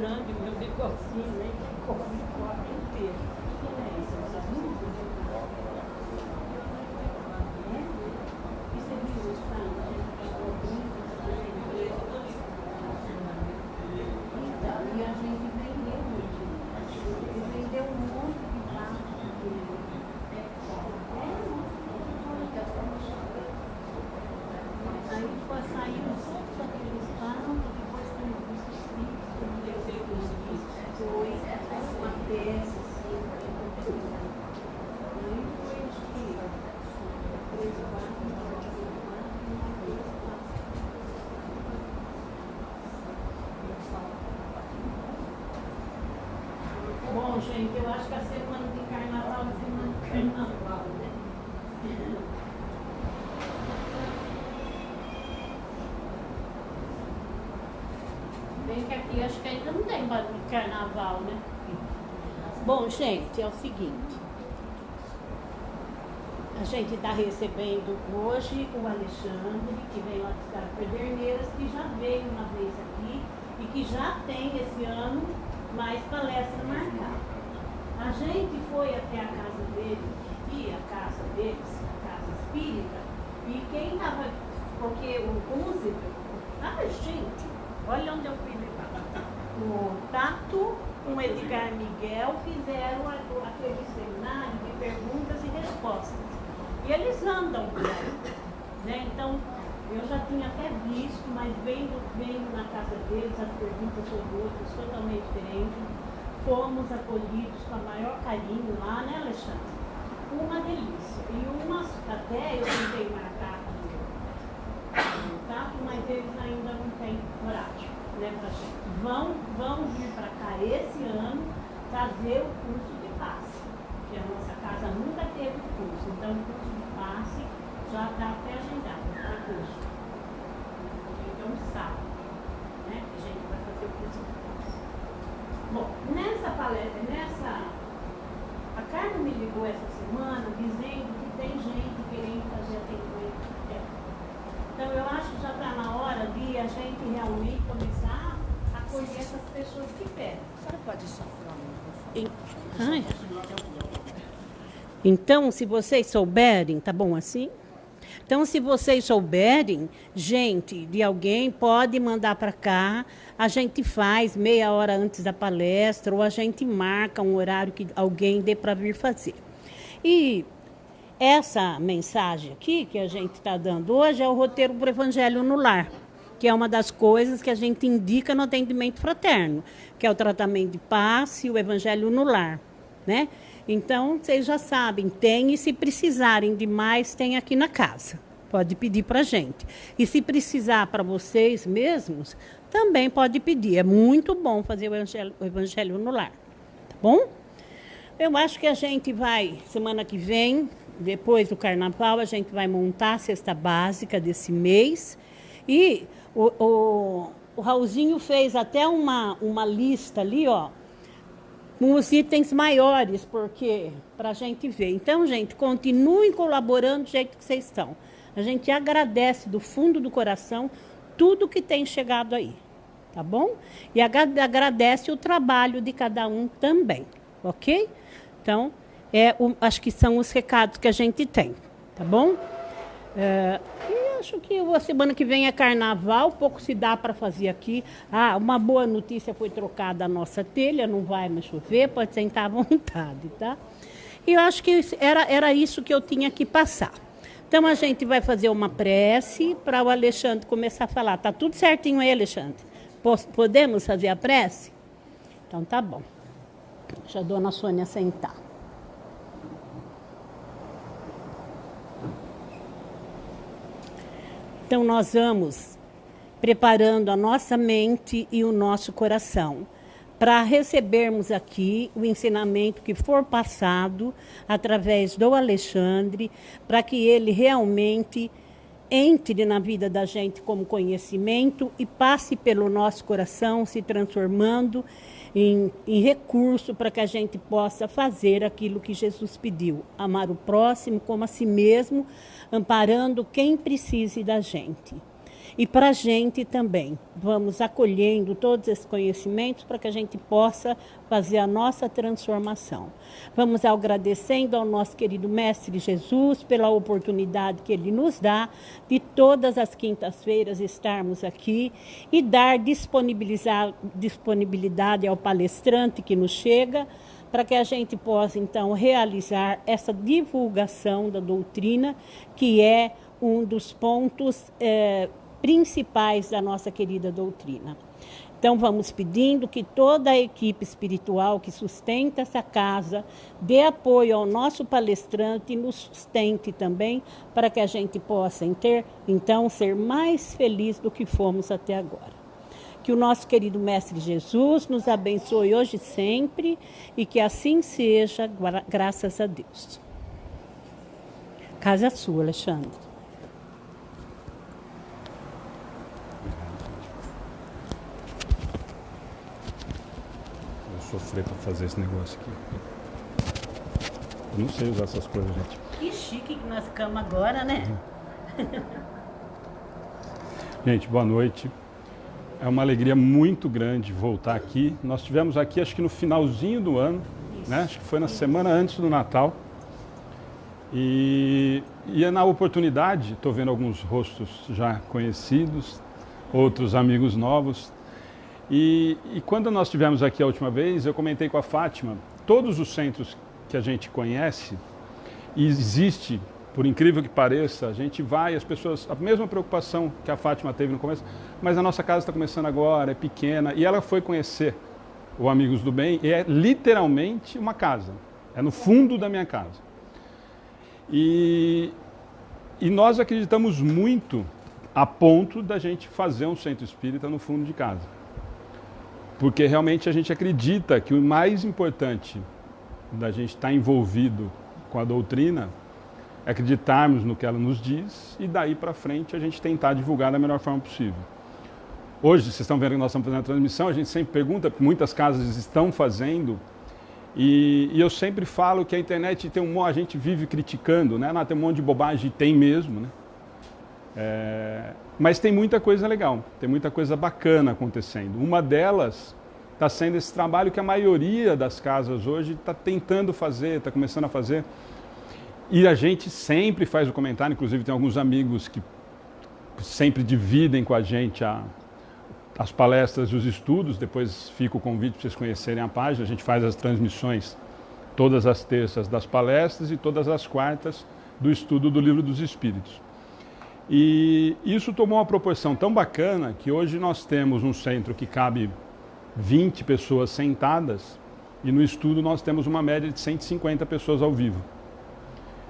grande, o meu negocinho, né? Que come o corpo inteiro. Que é isso? Essas nuvens? Isso é de hoje, tá? E a gente vendeu hoje. Vendeu um monte de vaso. Aí saiu todos aqueles bancos, depois tem os foi uma peça assim. Aí foi acho que 3, 4, 4. Bom, gente, eu acho que a semana de carnaval é semana de carnaval, né? Bem que aqui acho que ainda não tem barulho de carnaval, né? Bom, gente, é o seguinte. A gente está recebendo hoje o Alexandre, que vem lá de Cidade Pederneiras, que já veio uma vez aqui e que já tem esse ano mais palestra marcada. A gente foi até a casa dele, aqui, a casa deles, a casa espírita, e quem estava, porque o músico, gente, olha onde eu fui levar. O Tato com o Edgar Miguel fizeram aquele seminário de perguntas e respostas. E eles andam por aí, né? Então, eu já tinha até visto, mas vendo na casa deles as perguntas sobre outros totalmente diferentes. Fomos acolhidos com o maior carinho lá, né, Alexandre? Uma delícia. E umas, até eu tentei marcar no Tato, mas eles ainda não têm coragem, né, pra gente. Vão vir para cá esse ano fazer o curso de passe, que a nossa casa nunca teve curso. Então, o curso de passe já está até agendado para curso. Então, sábado, né, que a gente vai fazer o curso de passe. Bom, nessa palestra, a Carmen me ligou essa semana dizendo que tem gente querendo fazer atendimento. Então, eu acho que já está na hora de a gente realmente começar a acolher essas pessoas que pedem. A senhora pode só falar Então, se vocês souberem, tá bom assim? Então, se vocês souberem, gente, de alguém, pode mandar para cá. A gente faz meia hora antes da palestra ou a gente marca um horário que alguém dê para vir fazer. E essa mensagem aqui que a gente está dando hoje é o roteiro para o Evangelho no Lar, que é uma das coisas que a gente indica no atendimento fraterno, que é o tratamento de passe e o Evangelho no Lar, né? Então, vocês já sabem, tem, e se precisarem de mais, tem aqui na casa. Pode pedir para a gente. E se precisar para vocês mesmos, também pode pedir. É muito bom fazer o Evangelho no Lar, tá bom? Eu acho que a gente vai, semana que vem, depois do Carnaval, a gente vai montar a cesta básica desse mês. E o Raulzinho fez até uma lista ali, ó, com os itens maiores, porque para a gente ver. Então, gente, continuem colaborando do jeito que vocês estão. A gente agradece do fundo do coração tudo que tem chegado aí, tá bom? E agradece o trabalho de cada um também, ok? Então, acho que são os recados que a gente tem, tá bom? E acho que a semana que vem é carnaval, pouco se dá para fazer aqui. Uma boa notícia, foi trocada a nossa telha, não vai mais chover, pode sentar à vontade, tá? E eu acho que era isso que eu tinha que passar. Então, a gente vai fazer uma prece para o Alexandre começar a falar. Tá tudo certinho aí, Alexandre? Podemos fazer a prece? Então, tá bom. Deixa a dona Sônia sentar. Então, nós vamos preparando a nossa mente e o nosso coração para recebermos aqui o ensinamento que for passado através do Alexandre, para que ele realmente entre na vida da gente como conhecimento e passe pelo nosso coração, se transformando em recurso para que a gente possa fazer aquilo que Jesus pediu, amar o próximo como a si mesmo, amparando quem precise da gente. E para a gente também. Vamos acolhendo todos esses conhecimentos para que a gente possa fazer a nossa transformação. Vamos agradecendo ao nosso querido Mestre Jesus pela oportunidade que ele nos dá de todas as quintas-feiras estarmos aqui e dar disponibilidade ao palestrante que nos chega, para que a gente possa, então, realizar essa divulgação da doutrina, que é um dos pontos principais da nossa querida doutrina. Então, vamos pedindo que toda a equipe espiritual que sustenta essa casa dê apoio ao nosso palestrante e nos sustente também, para que a gente possa, então, ser mais feliz do que fomos até agora. Que o nosso querido Mestre Jesus nos abençoe hoje e sempre, e que assim seja, graças a Deus. Casa sua, Alexandre. Vou sofrer para fazer esse negócio aqui. Eu não sei usar essas coisas, gente. Que chique que nós ficamos agora, né? Gente, boa noite. É uma alegria muito grande voltar aqui. Nós estivemos aqui, acho que no finalzinho do ano, né? Acho que foi na semana antes do Natal. E na oportunidade, estou vendo alguns rostos já conhecidos, outros amigos novos. E quando nós estivemos aqui a última vez, eu comentei com a Fátima, todos os centros que a gente conhece, e existe, por incrível que pareça, a gente vai, as pessoas, a mesma preocupação que a Fátima teve no começo, mas a nossa casa está começando agora, é pequena, e ela foi conhecer o Amigos do Bem, e é literalmente uma casa, é no fundo da minha casa. E nós acreditamos muito a ponto da gente fazer um centro espírita no fundo de casa. Porque realmente a gente acredita que o mais importante da gente estar envolvido com a doutrina é acreditarmos no que ela nos diz e daí para frente a gente tentar divulgar da melhor forma possível. Hoje, vocês estão vendo que nós estamos fazendo a transmissão, a gente sempre pergunta, muitas casas estão fazendo, e eu sempre falo que a internet tem a gente vive criticando, né? Tem um monte de bobagem, tem mesmo, né? Mas tem muita coisa legal, tem muita coisa bacana acontecendo. Uma delas está sendo esse trabalho que a maioria das casas hoje está tentando fazer, está começando a fazer. E a gente sempre faz o comentário, inclusive tem alguns amigos que sempre dividem com a gente as palestras e os estudos. Depois fica o convite para vocês conhecerem a página. A gente faz as transmissões todas as terças das palestras e todas as quartas do estudo do Livro dos Espíritos. E isso tomou uma proporção tão bacana que hoje nós temos um centro que cabe 20 pessoas sentadas e no estudo nós temos uma média de 150 pessoas ao vivo.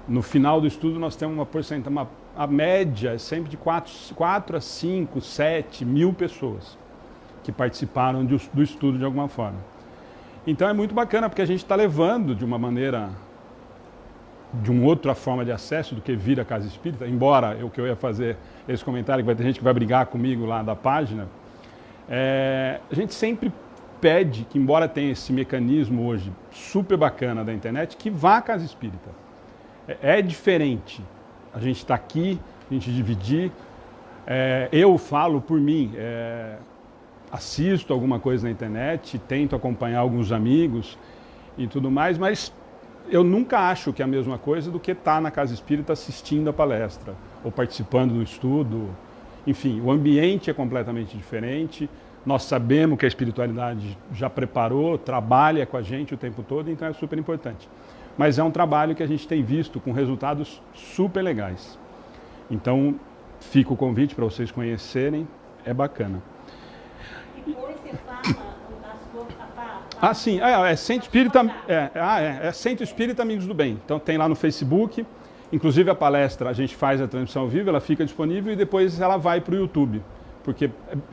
No final do estudo nós temos uma porcentagem, a média é sempre de 4 a 5, 7 mil pessoas que participaram do estudo de alguma forma. Então é muito bacana porque a gente está levando de uma maneira, de uma outra forma de acesso do que vir a Casa Espírita, embora que eu ia fazer esse comentário, que vai ter gente que vai brigar comigo lá da página, a gente sempre pede que, embora tenha esse mecanismo hoje super bacana da internet, que vá à Casa Espírita. É diferente a gente está aqui, a gente dividir. Eu falo por mim, assisto alguma coisa na internet, tento acompanhar alguns amigos e tudo mais, mas eu nunca acho que é a mesma coisa do que estar na Casa Espírita assistindo a palestra ou participando do estudo. Enfim, o ambiente é completamente diferente. Nós sabemos que a espiritualidade já preparou, trabalha com a gente o tempo todo, então é super importante. Mas é um trabalho que a gente tem visto com resultados super legais. Então, fica o convite para vocês conhecerem, é bacana. E depois você fala das sim, é Centro Espírita, Centro Espírita Amigos do Bem. Então tem lá no Facebook, inclusive a palestra, a gente faz a transmissão ao vivo, ela fica disponível e depois ela vai para o YouTube. Porque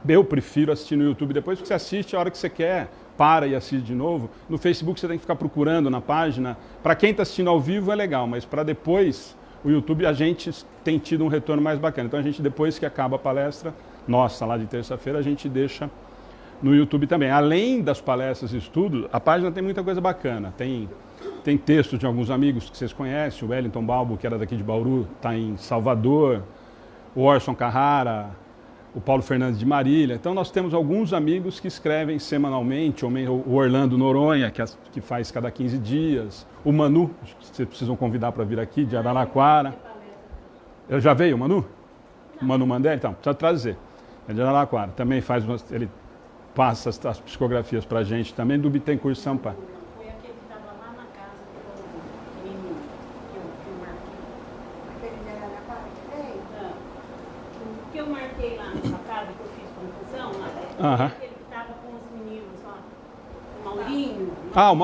eu prefiro assistir no YouTube depois, porque você assiste a hora que você quer, para e assiste de novo. No Facebook você tem que ficar procurando na página. Para quem está assistindo ao vivo é legal, mas para depois, o YouTube a gente tem tido um retorno mais bacana. Então a gente, depois que acaba a palestra, nossa, lá de terça-feira, a gente deixa no YouTube também. Além das palestras e estudos, a página tem muita coisa bacana. Tem textos de alguns amigos que vocês conhecem, o Wellington Balbo, que era daqui de Bauru, está em Salvador, o Orson Carrara, o Paulo Fernandes de Marília. Então nós temos alguns amigos que escrevem semanalmente, o Orlando Noronha, que faz cada 15 dias, o Manu, que vocês precisam convidar para vir aqui, de Araraquara. Eu já veio o Manu? O Manu Mandel? Então, precisa trazer. É de Araraquara. Também faz, ele passa as psicografias para a gente, também do Bittencourt Sampaio. Foi aquele que estava lá na casa do menino que eu marquei. Aquele de Araraquara que veio? O que eu marquei lá na sua casa, que eu fiz confusão, lá, Aham. aquele que estava com os meninos lá. O Maurinho. Ah, o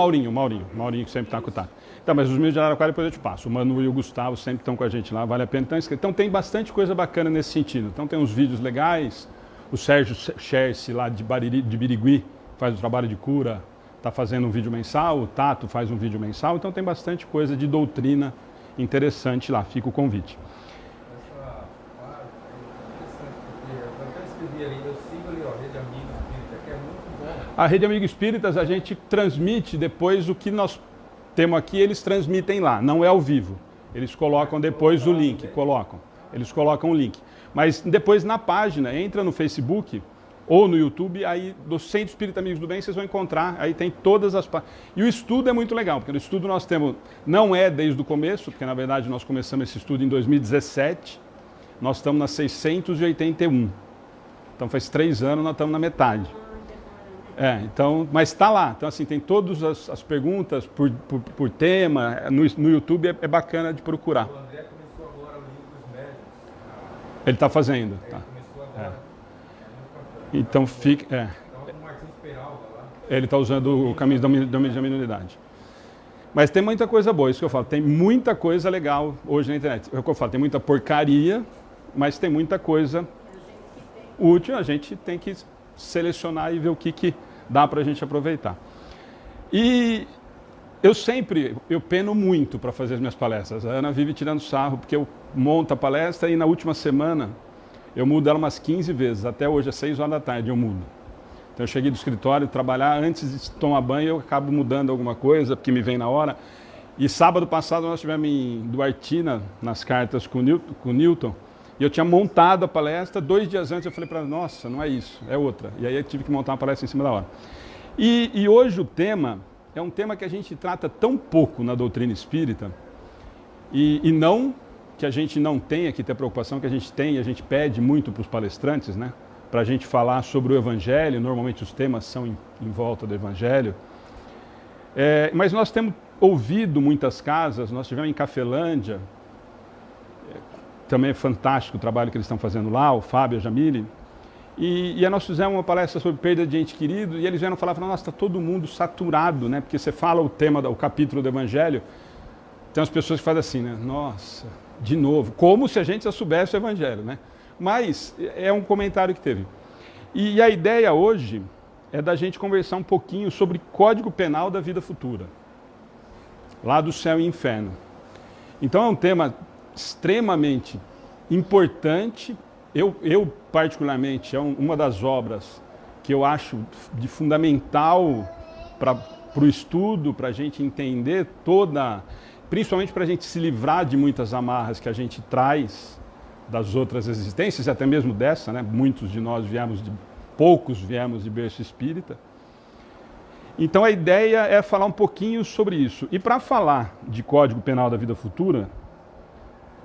Maurinho que sempre está com o Tato. Tá, mas os meninos de Araraquara depois eu te passo. O Manu e o Gustavo sempre estão com a gente lá, vale a pena. Então tem bastante coisa bacana nesse sentido. Então tem uns vídeos legais. O Sérgio Cherce lá de Birigui faz o trabalho de cura, está fazendo um vídeo mensal. O Tato faz um vídeo mensal. Então tem bastante coisa de doutrina interessante lá. Fica o convite. Essa parte é interessante, porque eu até escrevi ali, eu sigo ali, ó, Rede Amigo Espírita, que é muito bom. A Rede Amigo Espíritas, a gente transmite depois o que nós temos aqui, eles transmitem lá, não é ao vivo. Eles colocam depois o link, eles colocam o link. Mas depois na página, entra no Facebook ou no YouTube, aí do Centro Espírita Amigos do Bem vocês vão encontrar, aí tem todas as páginas. E o estudo é muito legal, porque no estudo nós temos, não é desde o começo, porque na verdade nós começamos esse estudo em 2017, nós estamos na 681. Então faz 3 anos, nós estamos na metade. Então, mas está lá. Então, assim, tem todas as perguntas por tema. No YouTube é bacana de procurar. O André começou agora o livro dos médios. Ele está fazendo. Ele Tá. começou agora. É muito bacana. Então, fica. Estava com o Martins Peralta lá. Ele está usando o caminho da minunidade. Mas tem muita coisa boa, isso que eu falo. Tem muita coisa legal hoje na internet. É o que eu falo, tem muita porcaria, mas tem muita coisa útil. A gente tem que selecionar e ver o que dá para a gente aproveitar. E eu peno muito para fazer as minhas palestras. A Ana vive tirando sarro, porque eu monto a palestra e na última semana eu mudo ela umas 15 vezes. Até hoje, às 6 horas da tarde, eu mudo. Então eu cheguei do escritório, trabalhar, antes de tomar banho eu acabo mudando alguma coisa, porque me vem na hora. E sábado passado nós tivemos em Duartina, nas cartas com o Newton, e eu tinha montado a palestra, 2 dias antes eu falei para ela, nossa, não é isso, é outra. E aí eu tive que montar uma palestra em cima da hora. E hoje o tema é um tema que a gente trata tão pouco na doutrina espírita, e não que a gente não tenha que ter preocupação, que a gente tem, a gente pede muito para os palestrantes, né? Para a gente falar sobre o Evangelho, normalmente os temas são em volta do Evangelho. Mas nós temos ouvido muitas casas, nós tivemos em Cafelândia, também é fantástico o trabalho que eles estão fazendo lá, o Fábio e a Jamile. E nós fizemos uma palestra sobre perda de ente querido, e eles vieram falar, nossa, está todo mundo saturado, né? Porque você fala o capítulo do Evangelho, tem umas pessoas que fazem assim, né? Nossa, de novo, como se a gente já soubesse o Evangelho, né? Mas é um comentário que teve. E a ideia hoje é da gente conversar um pouquinho sobre Código Penal da Vida Futura, lá do Céu e Inferno. Então é um tema extremamente importante. Eu particularmente, é uma das obras que eu acho de fundamental para o estudo, para a gente entender principalmente para a gente se livrar de muitas amarras que a gente traz das outras existências, e até mesmo dessa, né? Muitos de nós poucos viemos de berço espírita. Então a ideia é falar um pouquinho sobre isso. E para falar de Código Penal da Vida Futura,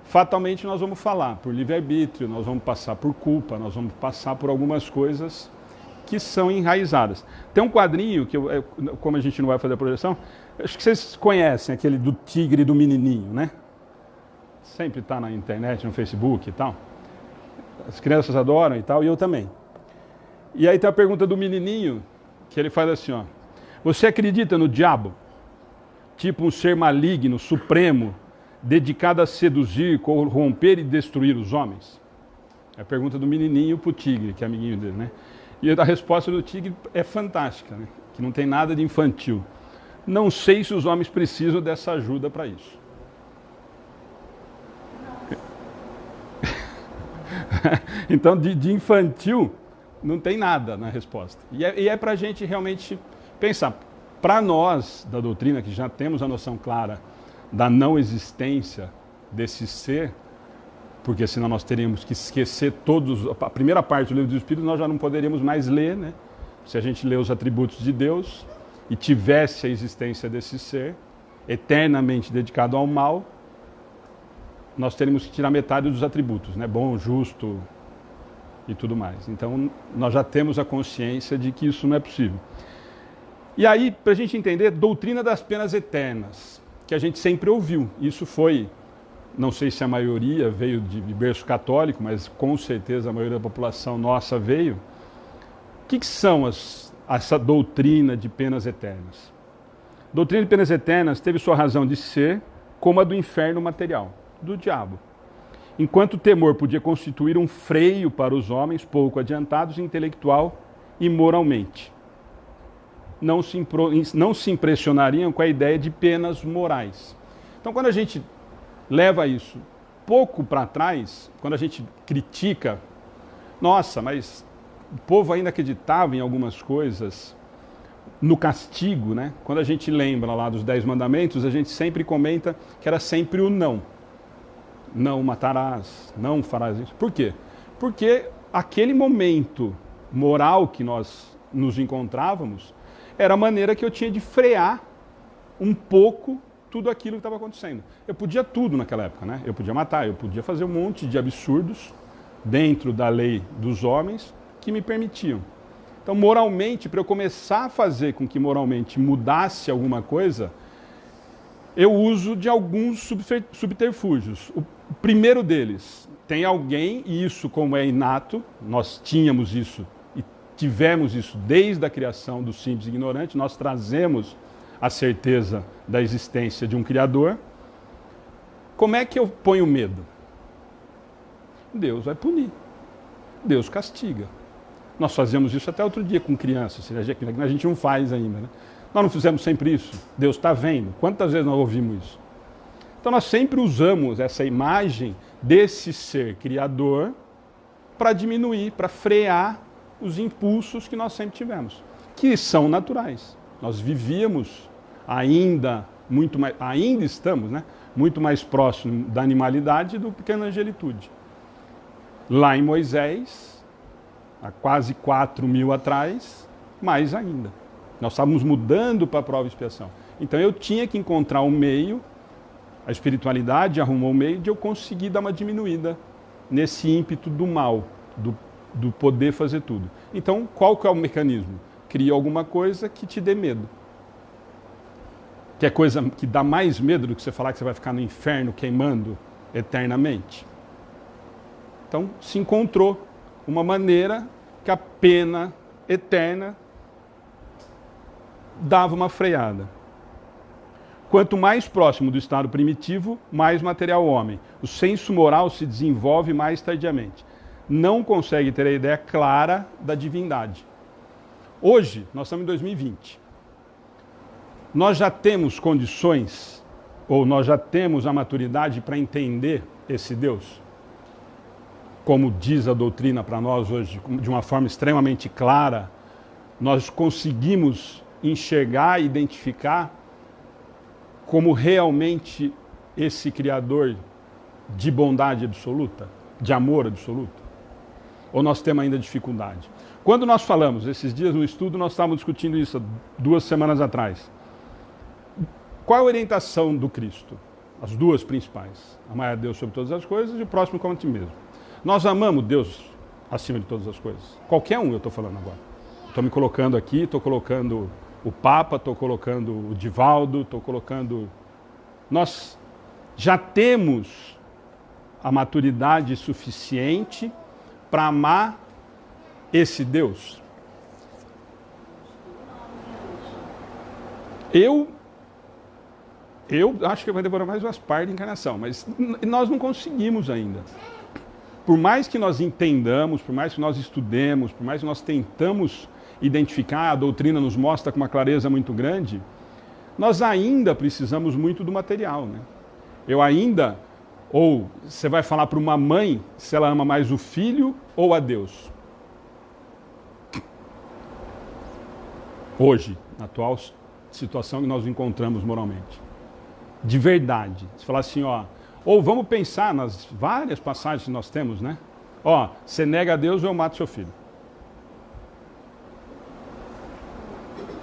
fatalmente nós vamos falar por livre-arbítrio, nós vamos passar por culpa, nós vamos passar por algumas coisas que são enraizadas. Tem um quadrinho, que como a gente não vai fazer a projeção, acho que vocês conhecem, aquele do tigre e do menininho, né? Sempre está na internet, no Facebook e tal. As crianças adoram e tal, e eu também. E aí tem a pergunta do menininho, que ele faz assim, ó. Você acredita no diabo? Tipo um ser maligno, supremo, dedicado a seduzir, corromper e destruir os homens? É a pergunta do menininho para o tigre, que é amiguinho dele, né? E a resposta do tigre é fantástica, né? Que não tem nada de infantil. Não sei se os homens precisam dessa ajuda para isso. Então, de infantil, não tem nada na resposta. E é para a gente realmente pensar. Para nós, da doutrina, que já temos a noção clara da não existência desse ser, porque senão nós teríamos que esquecer a primeira parte do livro dos Espíritos, nós já não poderíamos mais ler, né? Se a gente lê os atributos de Deus e tivesse a existência desse ser eternamente dedicado ao mal, nós teríamos que tirar metade dos atributos, né? Bom, justo e tudo mais. Então, nós já temos a consciência de que isso não é possível. E aí, para a gente entender, doutrina das penas eternas, que a gente sempre ouviu. Isso foi, não sei se a maioria veio de berço católico, mas com certeza a maioria da população nossa veio. O que são essa doutrina de penas eternas? Doutrina de penas eternas teve sua razão de ser como a do inferno material, do diabo. Enquanto o temor podia constituir um freio para os homens pouco adiantados intelectual e moralmente. Não se impressionariam com a ideia de penas morais. Então, quando a gente leva isso pouco para trás, quando a gente critica, nossa, mas o povo ainda acreditava em algumas coisas, no castigo, né? Quando a gente lembra lá dos 10 mandamentos, a gente sempre comenta que era sempre o não. Não matarás, não farás isso. Por quê? Porque aquele momento moral que nós nos encontrávamos era a maneira que eu tinha de frear um pouco tudo aquilo que estava acontecendo. Eu podia tudo naquela época, né? Eu podia matar, eu podia fazer um monte de absurdos dentro da lei dos homens que me permitiam. Então, moralmente, para eu começar a fazer com que moralmente mudasse alguma coisa, eu uso de alguns subterfúgios. O primeiro deles, tem alguém, e isso como é inato, nós tínhamos isso e tivemos isso desde a criação do simples e ignorante, nós trazemos a certeza da existência de um Criador. Como é que eu ponho medo? Deus vai punir. Deus castiga. Nós fazemos isso até outro dia com crianças, a gente não faz ainda, né? Nós não fizemos sempre isso. Deus está vendo. Quantas vezes nós ouvimos isso? Então nós sempre usamos essa imagem desse ser criador para diminuir, para frear os impulsos que nós sempre tivemos, que são naturais. Nós vivíamos ainda estamos, né, muito mais próximo da animalidade do que da angelitude. Lá em Moisés, há quase 4.000 atrás, mais ainda. Nós estávamos mudando para a prova e expiação. Então eu tinha que encontrar um meio, a espiritualidade arrumou um meio de eu conseguir dar uma diminuída nesse ímpeto do mal, do poder fazer tudo. Então, qual que é o mecanismo? Cria alguma coisa que te dê medo. Que é coisa que dá mais medo do que você falar que você vai ficar no inferno queimando eternamente. Então, se encontrou uma maneira que a pena eterna dava uma freada. Quanto mais próximo do estado primitivo, mais material o homem. O senso moral se desenvolve mais tardiamente. Não consegue ter a ideia clara da divindade. Hoje, nós estamos em 2020. Nós já temos condições, ou nós já temos a maturidade para entender esse Deus? Como diz a doutrina para nós hoje, de uma forma extremamente clara, nós conseguimos enxergar e identificar como realmente esse Criador de bondade absoluta, de amor absoluto? Ou nós temos ainda dificuldade? Quando nós falamos, esses dias no estudo, nós estávamos discutindo isso 2 semanas atrás. Qual a orientação do Cristo? As duas principais. Amar a Deus sobre todas as coisas e o próximo como a ti mesmo. Nós amamos Deus acima de todas as coisas. Qualquer um eu estou falando agora. Estou me colocando aqui, estou colocando o Papa, estou colocando o Divaldo, estou colocando... Nós já temos a maturidade suficiente para amar esse Deus. Eu acho que vai demorar mais umas par de encarnação, mas nós não conseguimos ainda. Por mais que nós entendamos, por mais que nós estudemos, por mais que nós tentamos identificar, a doutrina nos mostra com uma clareza muito grande, nós ainda precisamos muito do material, né? Ou você vai falar para uma mãe se ela ama mais o filho ou a Deus? Hoje, na atual situação que nós encontramos moralmente. De verdade. Você falar assim, Ou vamos pensar nas várias passagens que nós temos, né? Ó, você nega a Deus ou eu mato seu filho.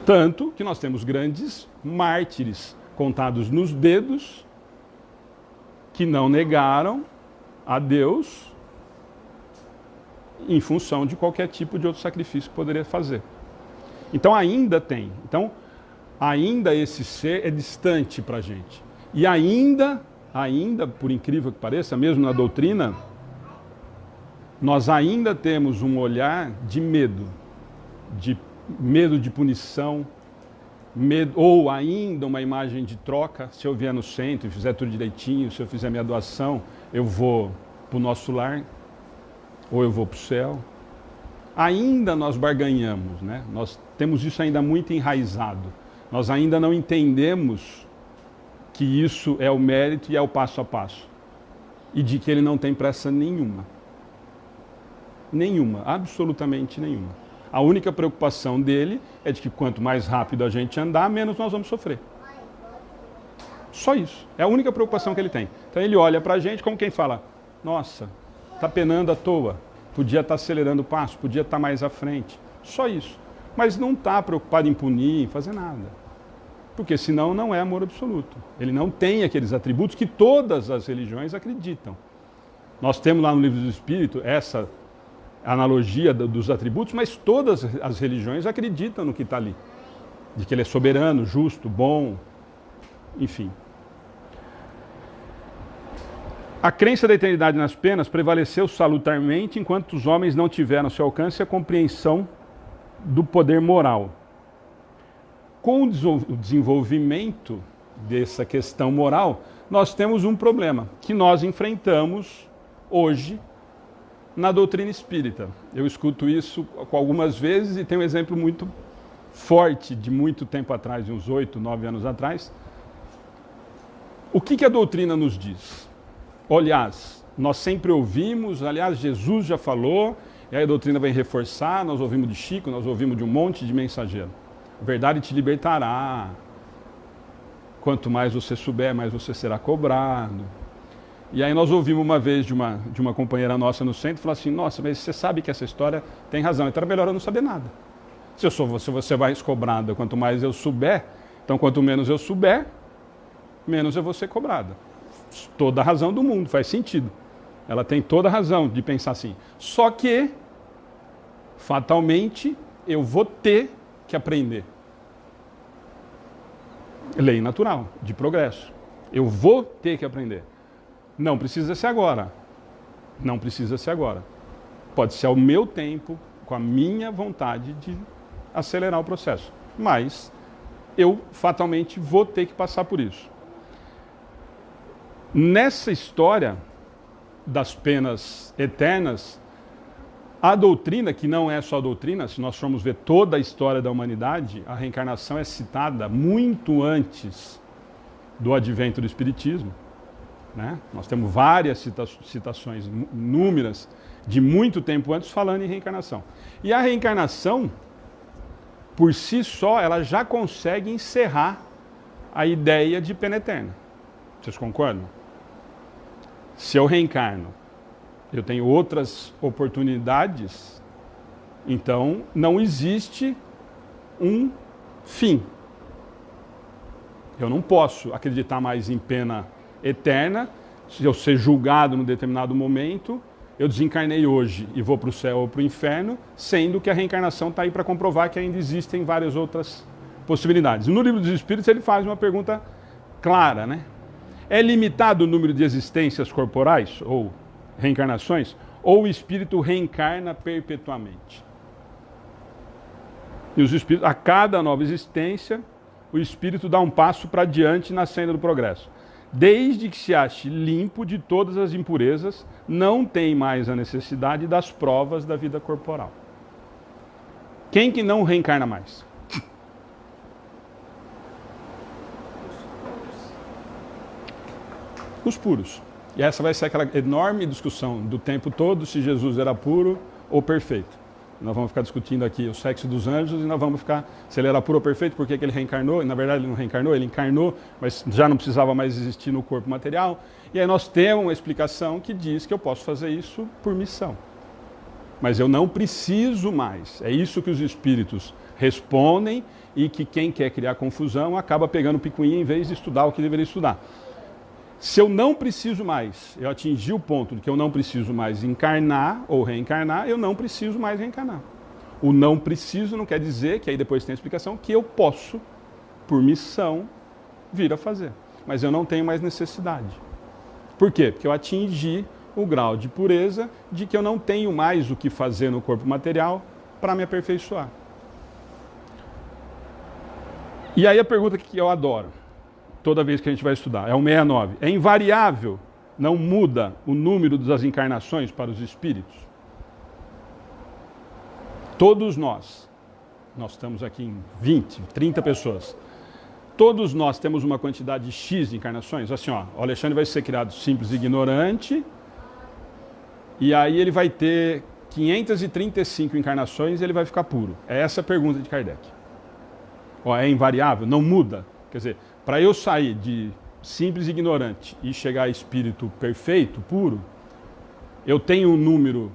Tanto que nós temos grandes mártires contados nos dedos que não negaram a Deus em função de qualquer tipo de outro sacrifício que poderia fazer. Então ainda tem. Então, ainda esse ser é distante para a gente. E ainda, por incrível que pareça, mesmo na doutrina, nós ainda temos um olhar de medo de punição, medo, ou ainda uma imagem de troca. Se eu vier no centro e fizer tudo direitinho, se eu fizer minha doação, eu vou para o nosso lar, ou eu vou para o céu. Ainda nós barganhamos, né? Nós temos isso ainda muito enraizado. Nós ainda não entendemos que isso é o mérito e é o passo a passo. E de que ele não tem pressa nenhuma. Nenhuma, absolutamente nenhuma. A única preocupação dele é de que quanto mais rápido a gente andar, menos nós vamos sofrer. Só isso. É a única preocupação que ele tem. Então ele olha para a gente como quem fala, nossa, está penando à toa, podia estar acelerando o passo, podia estar mais à frente. Só isso. Mas não está preocupado em punir, em fazer nada. Porque senão não é amor absoluto. Ele não tem aqueles atributos que todas as religiões acreditam. Nós temos lá no Livro do Espírito essa analogia dos atributos, mas todas as religiões acreditam no que está ali. De que ele é soberano, justo, bom, enfim. A crença da eternidade nas penas prevaleceu salutarmente enquanto os homens não tiveram ao seu alcance a compreensão do poder moral. Com o desenvolvimento dessa questão moral, nós temos um problema que nós enfrentamos hoje na doutrina espírita. Eu escuto isso algumas vezes e tem um exemplo muito forte de muito tempo atrás, de uns 8, 9 anos atrás. O que a doutrina nos diz? Aliás, nós sempre ouvimos, aliás, Jesus já falou, e aí a doutrina vem reforçar, nós ouvimos de Chico, nós ouvimos de um monte de mensageiro. A verdade te libertará. Quanto mais você souber, mais você será cobrado. E aí nós ouvimos uma vez de uma companheira nossa no centro, falar assim, nossa, mas você sabe que essa história tem razão, então era melhor eu não saber nada. Se você vai ser cobrada, quanto mais eu souber, então quanto menos eu souber, menos eu vou ser cobrada. Toda a razão do mundo, faz sentido. Ela tem toda a razão de pensar assim. Só que, fatalmente, eu vou ter que aprender. Lei natural, de progresso. Eu vou ter que aprender. Não precisa ser agora. Não precisa ser agora. Pode ser ao meu tempo, com a minha vontade de acelerar o processo. Mas eu fatalmente vou ter que passar por isso. Nessa história das penas eternas, a doutrina, que não é só a doutrina, se nós formos ver toda a história da humanidade, a reencarnação é citada muito antes do advento do Espiritismo. Né? Nós temos várias citações, inúmeras, de muito tempo antes, falando em reencarnação. E a reencarnação, por si só, ela já consegue encerrar a ideia de pena eterna. Vocês concordam? Se eu reencarno, eu tenho outras oportunidades, então não existe um fim. Eu não posso acreditar mais em pena eterna. Se eu ser julgado num determinado momento, eu desencarnei hoje e vou para o céu ou para o inferno, sendo que a reencarnação está aí para comprovar que ainda existem várias outras possibilidades. No Livro dos Espíritos ele faz uma pergunta clara, né? É limitado o número de existências corporais, ou reencarnações, ou o espírito reencarna perpetuamente? E os espíritos, a cada nova existência, o espírito dá um passo para diante na senda do progresso. Desde que se ache limpo de todas as impurezas, não tem mais a necessidade das provas da vida corporal. Quem que não reencarna mais? Os puros. E E essa vai ser aquela enorme discussão do tempo todo, se Jesus era puro ou perfeito. nós vamos ficar discutindo aqui o sexo dos anjos e nós vamos ficar, se ele era puro ou perfeito, por que ele reencarnou? E, na verdade ele não reencarnou, ele encarnou, mas já não precisava mais existir no corpo material. E aí nós temos uma explicação que diz que eu posso fazer isso por missão. Mas eu não preciso mais. É isso que os espíritos respondem e que quem quer criar confusão acaba pegando picuinha em vez de estudar o que deveria estudar. Se eu não preciso mais, eu atingi o ponto de que eu não preciso mais encarnar ou reencarnar, eu não preciso mais reencarnar. O não preciso não quer dizer, que aí depois tem a explicação, que eu posso, por missão, vir a fazer. Mas eu não tenho mais necessidade. Por quê? Porque eu atingi o grau de pureza de que eu não tenho mais o que fazer no corpo material para me aperfeiçoar. E aí a pergunta que eu adoro, toda vez que a gente vai estudar, é o 69. É invariável, não muda o número das encarnações para os espíritos? Todos nós estamos aqui em 20, 30 pessoas, todos nós temos uma quantidade X de encarnações? Assim, ó, o Alexandre vai ser criado simples e ignorante, e aí ele vai ter 535 encarnações e ele vai ficar puro. É essa a pergunta de Kardec. Ó, é invariável? Não muda? Quer dizer, para eu sair de simples e ignorante e chegar a espírito perfeito, puro, eu tenho um número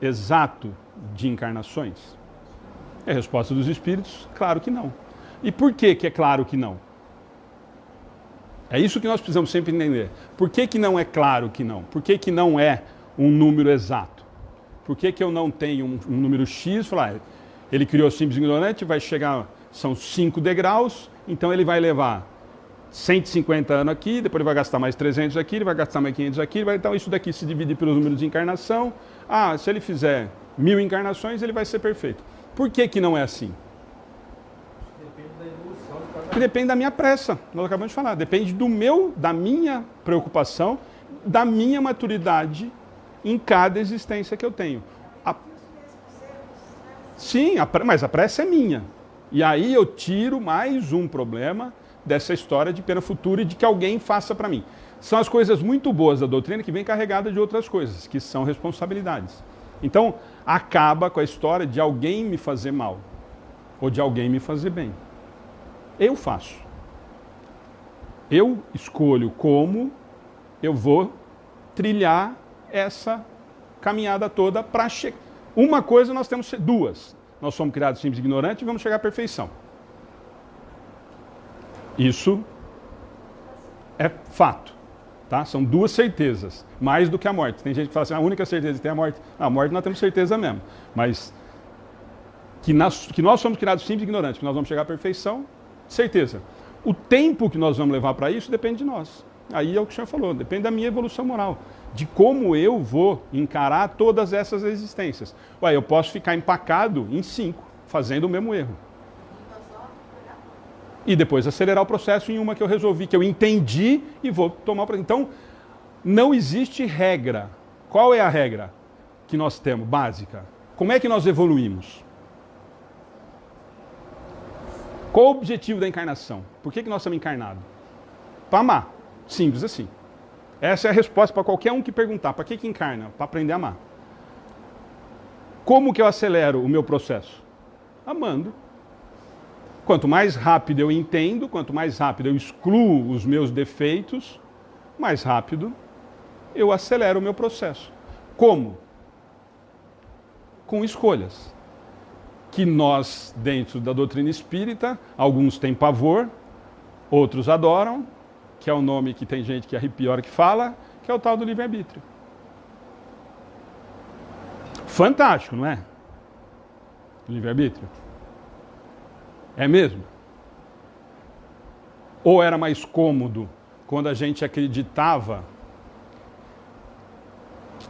exato de encarnações? É a resposta dos espíritos, claro que não. E por que é claro que não? É isso que nós precisamos sempre entender. Por que não é claro que não? Por que não é um número exato? Por que eu não tenho um número X? Falar, ele criou simples e ignorante, vai chegar, são 5 degraus, então ele vai levar 150 anos aqui, depois ele vai gastar mais 300 aqui, ele vai gastar mais 500 aqui, então isso daqui se divide pelos números de encarnação. Ah, se ele fizer 1000 encarnações, ele vai ser perfeito. Por que não é assim? Depende da evolução de cada Porque depende da minha pressa, nós acabamos de falar, depende da minha preocupação, da minha maturidade em cada existência que eu tenho. Sim, mas a pressa é minha. E aí eu tiro mais um problema dessa história de pena futura e de que alguém faça para mim. São as coisas muito boas da doutrina que vem carregada de outras coisas, que são responsabilidades. Então, acaba com a história de alguém me fazer mal ou de alguém me fazer bem. Eu faço. Eu escolho como eu vou trilhar essa caminhada toda para chegar. Uma coisa nós temos duas. Nós somos criados simples e ignorantes e vamos chegar à perfeição. Isso é fato. Tá? São duas certezas, mais do que a morte. Tem gente que fala assim, a única certeza que tem é a morte. A morte nós temos certeza mesmo. Mas que nós somos criados simples e ignorantes, que nós vamos chegar à perfeição, certeza. O tempo que nós vamos levar para isso depende de nós. Aí é o que o senhor falou, depende da minha evolução moral. De como eu vou encarar todas essas existências. Ué, eu posso ficar empacado em 5, fazendo o mesmo erro. E depois acelerar o processo em uma que eu resolvi, que eu entendi e vou tomar o processo. Então, não existe regra. Qual é a regra que nós temos, básica? Como é que nós evoluímos? Qual o objetivo da encarnação? Por que nós estamos encarnados? Para amar. Simples assim. Essa é a resposta para qualquer um que perguntar. Para que encarna? Para aprender a amar. Como que eu acelero o meu processo? Amando. Quanto mais rápido eu entendo, quanto mais rápido eu excluo os meus defeitos, mais rápido eu acelero o meu processo. Como? Com escolhas. Que nós, dentro da doutrina espírita, alguns têm pavor, outros adoram, que é o nome que tem gente que arrepia a hora que fala, que é o tal do livre-arbítrio. Fantástico, não é? Livre-arbítrio. É mesmo? Ou era mais cômodo quando a gente acreditava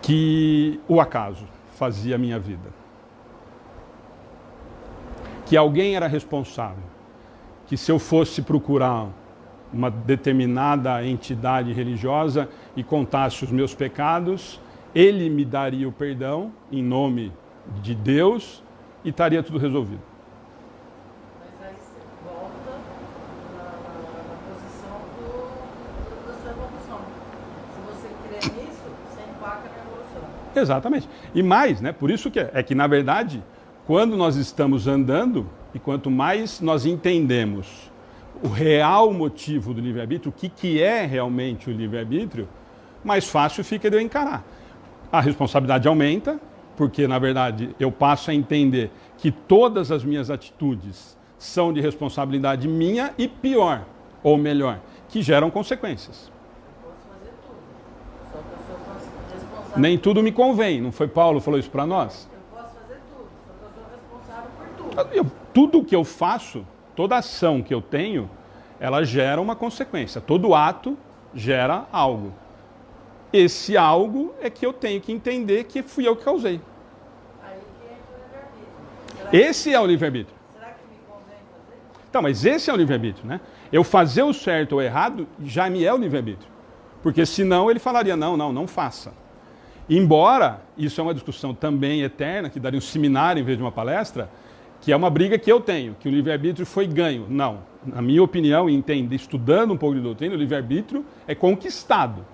que o acaso fazia a minha vida? Que alguém era responsável, que se eu fosse procurar uma determinada entidade religiosa e contasse os meus pecados, ele me daria o perdão em nome de Deus e estaria tudo resolvido. Mas aí você volta na posição da sua evolução. Se você crê nisso, você empaca na evolução. Exatamente. E mais, né? Por isso que é que, na verdade, quando nós estamos andando, e quanto mais nós entendemos o real motivo do livre-arbítrio, o que é realmente o livre-arbítrio, mais fácil fica de eu encarar. A responsabilidade aumenta, porque, na verdade, eu passo a entender que todas as minhas atitudes são de responsabilidade minha e pior, ou melhor, que geram consequências. Eu posso fazer tudo. Só que eu sou responsável. Nem tudo me convém, não foi Paulo que falou isso para nós? Eu posso fazer tudo, só que eu sou responsável por tudo. Tudo que eu faço, toda ação que eu tenho, ela gera uma consequência. Todo ato gera algo. Esse algo é que eu tenho que entender que fui eu que causei. Aí que entra o livre-arbítrio. Esse é o livre-arbítrio. Será que me convém fazer? Então, mas esse é o livre-arbítrio, né? Eu fazer o certo ou errado já me é o livre-arbítrio. Porque senão ele falaria, não faça. Embora, isso é uma discussão também eterna, que daria um seminário em vez de uma palestra, que é uma briga que eu tenho, que o livre-arbítrio foi ganho. Não. Na minha opinião, e estudando um pouco de doutrina, o livre-arbítrio é conquistado.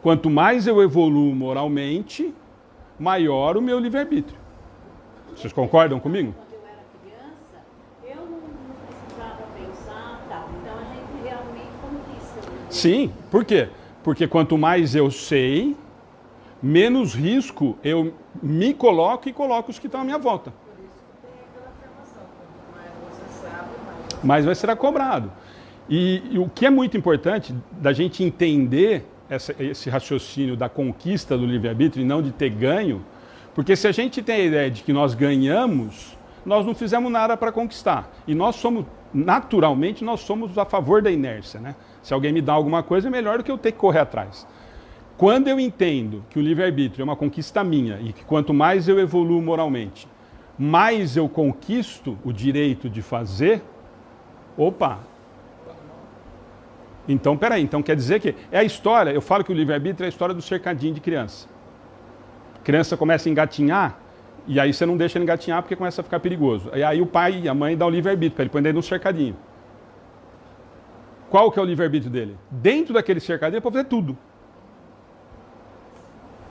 Quanto mais eu evoluo moralmente, maior o meu livre-arbítrio. Vocês concordam comigo? Quando eu era criança, eu não precisava pensar tal. Então a gente realmente conquista. Sim. Por quê? Porque quanto mais eu sei, menos risco eu me coloco e coloco os que estão à minha volta. Por isso que tem aquela afirmação. Quanto mais você sabe, Mas vai ser cobrado. E o que é muito importante da gente entender esse raciocínio da conquista do livre-arbítrio e não de ter ganho, porque se a gente tem a ideia de que nós ganhamos, nós não fizemos nada para conquistar. E nós somos, naturalmente, nós somos a favor da inércia, né? Se alguém me dá alguma coisa, é melhor do que eu ter que correr atrás. Quando eu entendo que o livre-arbítrio é uma conquista minha e que quanto mais eu evoluo moralmente, mais eu conquisto o direito de fazer, opa! Então, peraí, então quer dizer que é a história, eu falo que o livre-arbítrio é a história do cercadinho de criança. A criança começa a engatinhar, e aí você não deixa ele engatinhar porque começa a ficar perigoso. E aí o pai e a mãe dão o livre-arbítrio para ele, põe ele no cercadinho. Qual que é o livre-arbítrio dele? Dentro daquele cercadinho ele pode fazer tudo.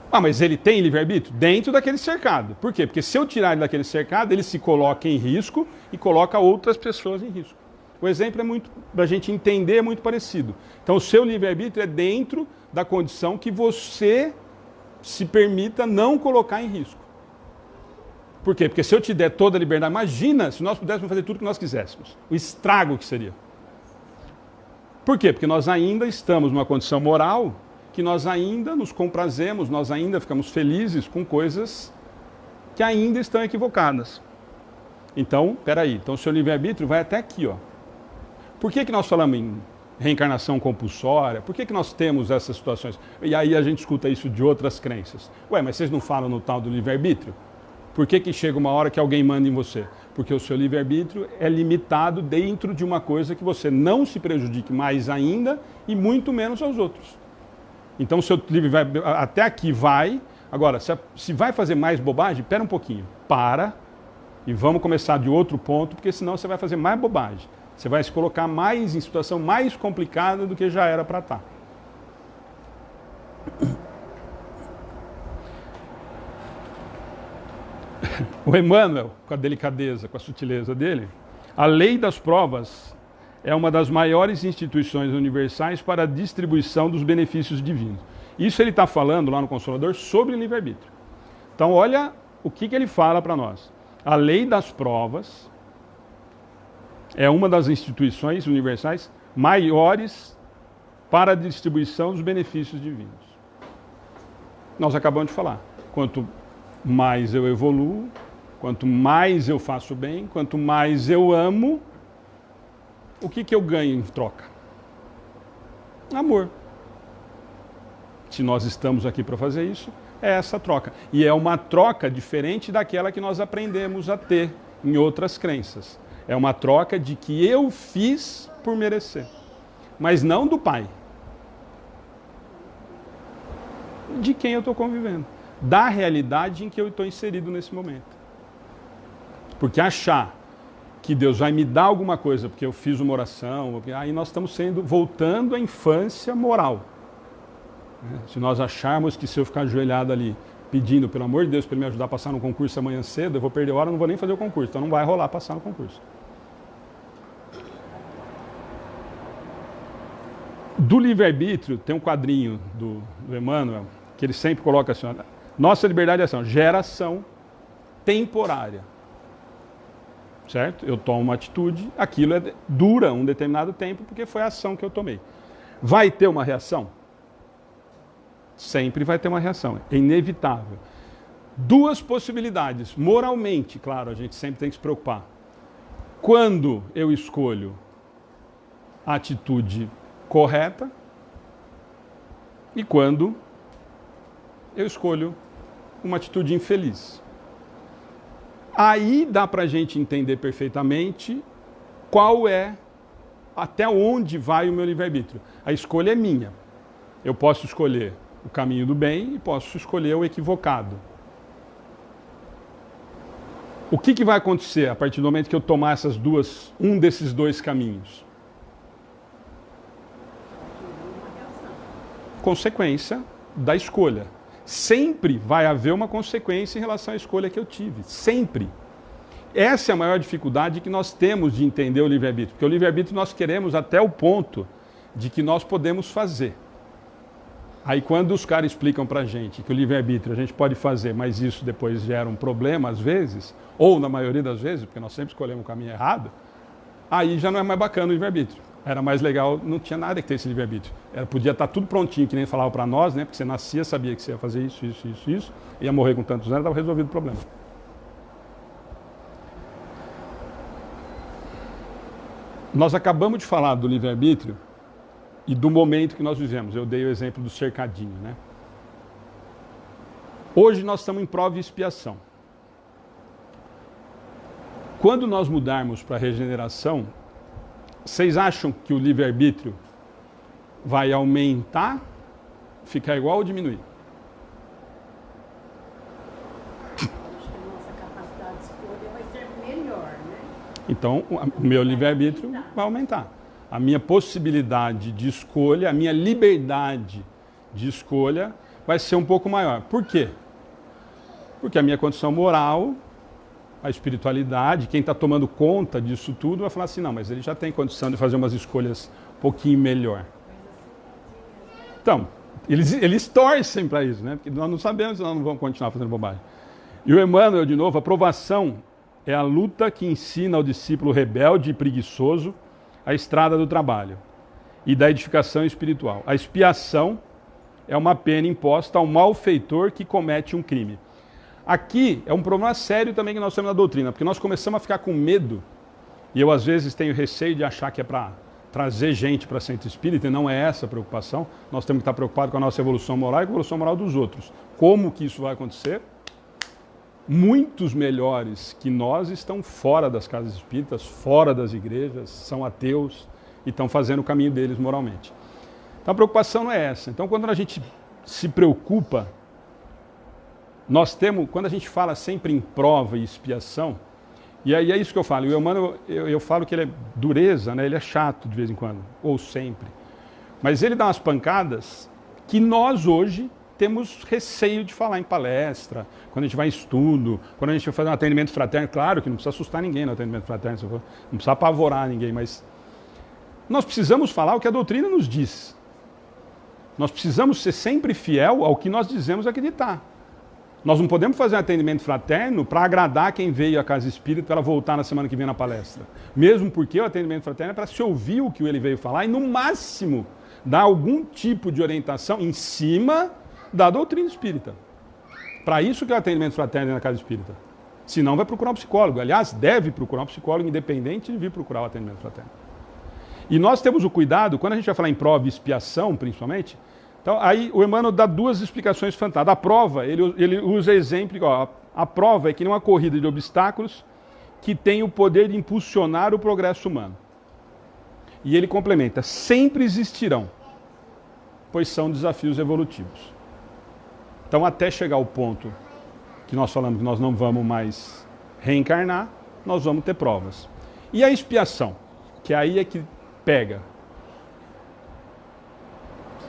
Ah, mas ele tem livre-arbítrio? Dentro daquele cercado. Por quê? Porque se eu tirar ele daquele cercado, ele se coloca em risco e coloca outras pessoas em risco. O exemplo é muito, para a gente entender, é muito parecido. Então, o seu livre-arbítrio é dentro da condição que você se permita não colocar em risco. Por quê? Porque se eu te der toda a liberdade, imagina se nós pudéssemos fazer tudo o que nós quiséssemos. O estrago que seria. Por quê? Porque nós ainda estamos numa condição moral que nós ainda nos comprazemos, nós ainda ficamos felizes com coisas que ainda estão equivocadas. Então, peraí, então o seu livre-arbítrio vai até aqui, ó. Por que nós falamos em reencarnação compulsória? Por que nós temos essas situações? E aí a gente escuta isso de outras crenças. Ué, mas vocês não falam no tal do livre-arbítrio? Por que chega uma hora que alguém manda em você? Porque o seu livre-arbítrio é limitado dentro de uma coisa que você não se prejudique mais ainda e muito menos aos outros. Então o seu livre-arbítrio até aqui vai. Agora, se vai fazer mais bobagem, espera um pouquinho. Para e vamos começar de outro ponto, porque senão você vai fazer mais bobagem. Você vai se colocar mais em situação mais complicada do que já era para estar. O Emmanuel, com a delicadeza, com a sutileza dele, a lei das provas é uma das maiores instituições universais para a distribuição dos benefícios divinos. Isso ele está falando lá no Consolador sobre livre-arbítrio. Então olha o que ele fala para nós. A lei das provas é uma das instituições universais maiores para a distribuição dos benefícios divinos. Nós acabamos de falar. Quanto mais eu evoluo, quanto mais eu faço bem, quanto mais eu amo, o que eu ganho em troca? Amor. Se nós estamos aqui para fazer isso, é essa troca. E é uma troca diferente daquela que nós aprendemos a ter em outras crenças. É uma troca de que eu fiz por merecer. Mas não do pai. De quem eu estou convivendo. Da realidade em que eu estou inserido nesse momento. Porque achar que Deus vai me dar alguma coisa porque eu fiz uma oração, aí nós estamos voltando à infância moral. Se nós acharmos que se eu ficar ajoelhado ali pedindo, pelo amor de Deus, para ele me ajudar a passar no concurso amanhã cedo, eu vou perder hora, não vou nem fazer o concurso, então não vai rolar passar no concurso. Do livre-arbítrio, tem um quadrinho do Emmanuel, que ele sempre coloca assim, ó, nossa liberdade é ação, geração temporária. Certo? Eu tomo uma atitude, aquilo dura um determinado tempo, porque foi a ação que eu tomei. Vai ter uma reação? Sempre vai ter uma reação, é inevitável. Duas possibilidades, moralmente, claro, a gente sempre tem que se preocupar. Quando eu escolho a atitude correta e quando eu escolho uma atitude infeliz. Aí dá para a gente entender perfeitamente qual é, até onde vai o meu livre-arbítrio. A escolha é minha. Eu posso escolher o caminho do bem e posso escolher o equivocado. O que vai acontecer a partir do momento que eu tomar um desses dois caminhos? Consequência da escolha. Sempre vai haver uma consequência em relação à escolha que eu tive. Sempre. Essa é a maior dificuldade que nós temos de entender o livre-arbítrio. Porque o livre-arbítrio nós queremos até o ponto de que nós podemos fazer. Aí quando os caras explicam pra gente que o livre-arbítrio a gente pode fazer, mas isso depois gera um problema às vezes, ou na maioria das vezes, porque nós sempre escolhemos o caminho errado, aí já não é mais bacana o livre-arbítrio. Era mais legal, não tinha nada que ter esse livre-arbítrio. Podia estar tudo prontinho, que nem falava para nós, né? Porque você nascia, sabia que você ia fazer isso, ia morrer com tantos anos, estava resolvido o problema. Nós acabamos de falar do livre-arbítrio e do momento que nós vivemos. Eu dei o exemplo do cercadinho, né? Hoje nós estamos em prova e expiação. Quando nós mudarmos para a regeneração, vocês acham que o livre-arbítrio vai aumentar, ficar igual ou diminuir? Acho que a nossa capacidade de escolha vai ser melhor, né? Então, o meu livre-arbítrio vai aumentar. A minha possibilidade de escolha, a minha liberdade de escolha vai ser um pouco maior. Por quê? Porque a minha condição moral, a espiritualidade, quem está tomando conta disso tudo vai falar assim, não, mas ele já tem condição de fazer umas escolhas um pouquinho melhor. Então, eles torcem para isso, né? Porque nós não sabemos se nós não vamos continuar fazendo bobagem. E o Emmanuel, de novo, a provação é a luta que ensina ao discípulo rebelde e preguiçoso a estrada do trabalho e da edificação espiritual. A expiação é uma pena imposta ao malfeitor que comete um crime. Aqui é um problema sério também que nós temos na doutrina, porque nós começamos a ficar com medo, e eu às vezes tenho receio de achar que é para trazer gente para centro espírita, e não é essa a preocupação. Nós temos que estar preocupados com a nossa evolução moral e com a evolução moral dos outros. Como que isso vai acontecer? Muitos melhores que nós estão fora das casas espíritas, fora das igrejas, são ateus e estão fazendo o caminho deles moralmente. Então a preocupação não é essa. Então quando a gente se preocupa, nós temos, quando a gente fala sempre em prova e expiação, e aí é isso que eu falo, o Emmanuel, eu falo que ele é dureza, né? Ele é chato de vez em quando, ou sempre, mas ele dá umas pancadas que nós hoje temos receio de falar em palestra, quando a gente vai em estudo, quando a gente vai fazer um atendimento fraterno. Claro que não precisa assustar ninguém no atendimento fraterno, não precisa apavorar ninguém, mas nós precisamos falar o que a doutrina nos diz. Nós precisamos ser sempre fiel ao que nós dizemos acreditar. Nós não podemos fazer um atendimento fraterno para agradar quem veio à casa espírita para ela voltar na semana que vem na palestra. Mesmo porque o atendimento fraterno é para se ouvir o que ele veio falar e, no máximo, dar algum tipo de orientação em cima da doutrina espírita. Para isso que é o atendimento fraterno na casa espírita. Se não, vai procurar um psicólogo. Aliás, deve procurar um psicólogo independente de vir procurar o atendimento fraterno. E nós temos o cuidado, quando a gente vai falar em prova e expiação, principalmente, então aí o Emmanuel dá duas explicações fantásticas. A prova, ele usa exemplo, ó, a prova é que nem uma corrida de obstáculos que tem o poder de impulsionar o progresso humano. E ele complementa, sempre existirão, pois são desafios evolutivos. Então, até chegar ao ponto que nós falamos que nós não vamos mais reencarnar, nós vamos ter provas. E a expiação, que aí é que pega.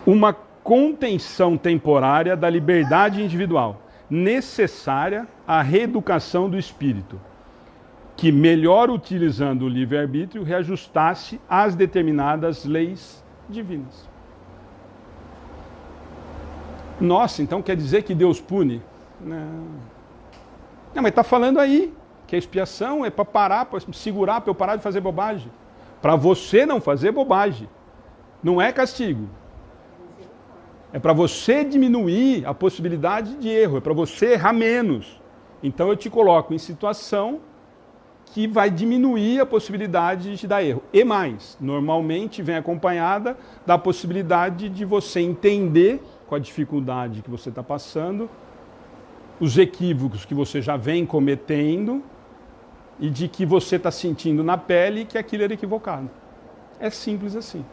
Uma contenção temporária da liberdade individual, necessária à reeducação do espírito, que, melhor utilizando o livre-arbítrio, reajustasse às determinadas leis divinas. Nossa, então quer dizer que Deus pune? Não, mas está falando aí que a expiação é para parar, para segurar, para eu parar de fazer bobagem. Para você não fazer bobagem. Não é castigo. É para você diminuir a possibilidade de erro, é para você errar menos. Então eu te coloco em situação que vai diminuir a possibilidade de te dar erro. E mais, normalmente vem acompanhada da possibilidade de você entender com a dificuldade que você está passando, os equívocos que você já vem cometendo e de que você está sentindo na pele que aquilo era equivocado. É simples assim.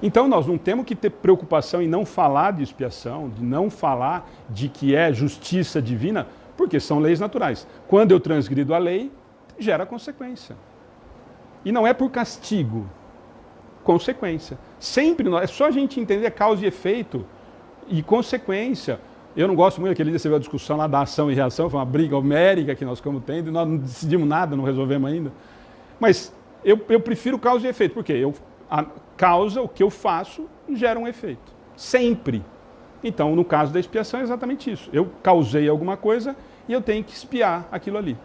Então nós não temos que ter preocupação em não falar de expiação, de não falar de que é justiça divina, porque são leis naturais. Quando eu transgrido a lei, gera consequência. E não é por castigo, consequência. Sempre, é só a gente entender causa e efeito e consequência. Eu não gosto muito, aquele dia você viu a discussão lá da ação e reação, foi uma briga homérica que nós ficamos tendo, e nós não decidimos nada, não resolvemos ainda. Mas eu prefiro causa e efeito, porque a causa, o que eu faço, gera um efeito. Sempre. Então, no caso da expiação, é exatamente isso. Eu causei alguma coisa e eu tenho que expiar aquilo ali.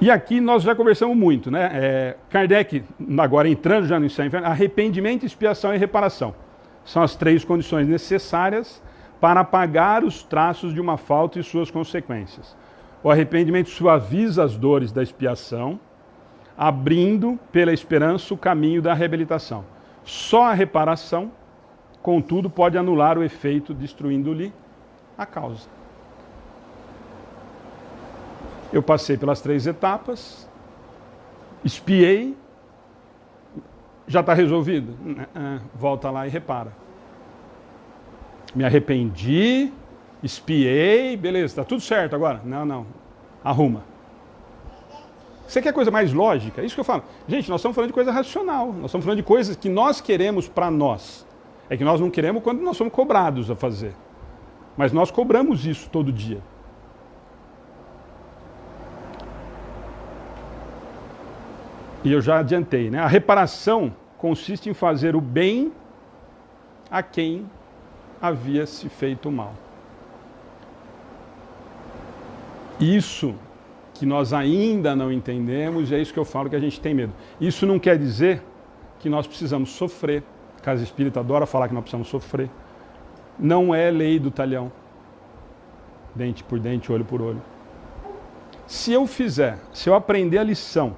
E aqui nós já conversamos muito, né? Kardec, agora entrando já no céu e inferno, arrependimento, expiação e reparação. São as 3 condições necessárias para apagar os traços de uma falta e suas consequências. O arrependimento suaviza as dores da expiação, abrindo pela esperança o caminho da reabilitação. Só a reparação, contudo, pode anular o efeito, destruindo-lhe a causa. Eu passei pelas 3 etapas, expiei, já está resolvido? Volta lá e repara. Me arrependi, expiei, beleza, está tudo certo agora? Não, arruma. Você quer coisa mais lógica? É isso que eu falo. Gente, nós estamos falando de coisa racional, nós estamos falando de coisas que nós queremos para nós. É que nós não queremos quando nós somos cobrados a fazer. Mas nós cobramos isso todo dia. E eu já adiantei, né? A reparação consiste em fazer o bem a quem havia se feito mal. Isso que nós ainda não entendemos, e é isso que eu falo que a gente tem medo. Isso não quer dizer que nós precisamos sofrer. A Casa Espírita adora falar que nós precisamos sofrer. Não é lei do talhão. Dente por dente, olho por olho. Se eu aprender a lição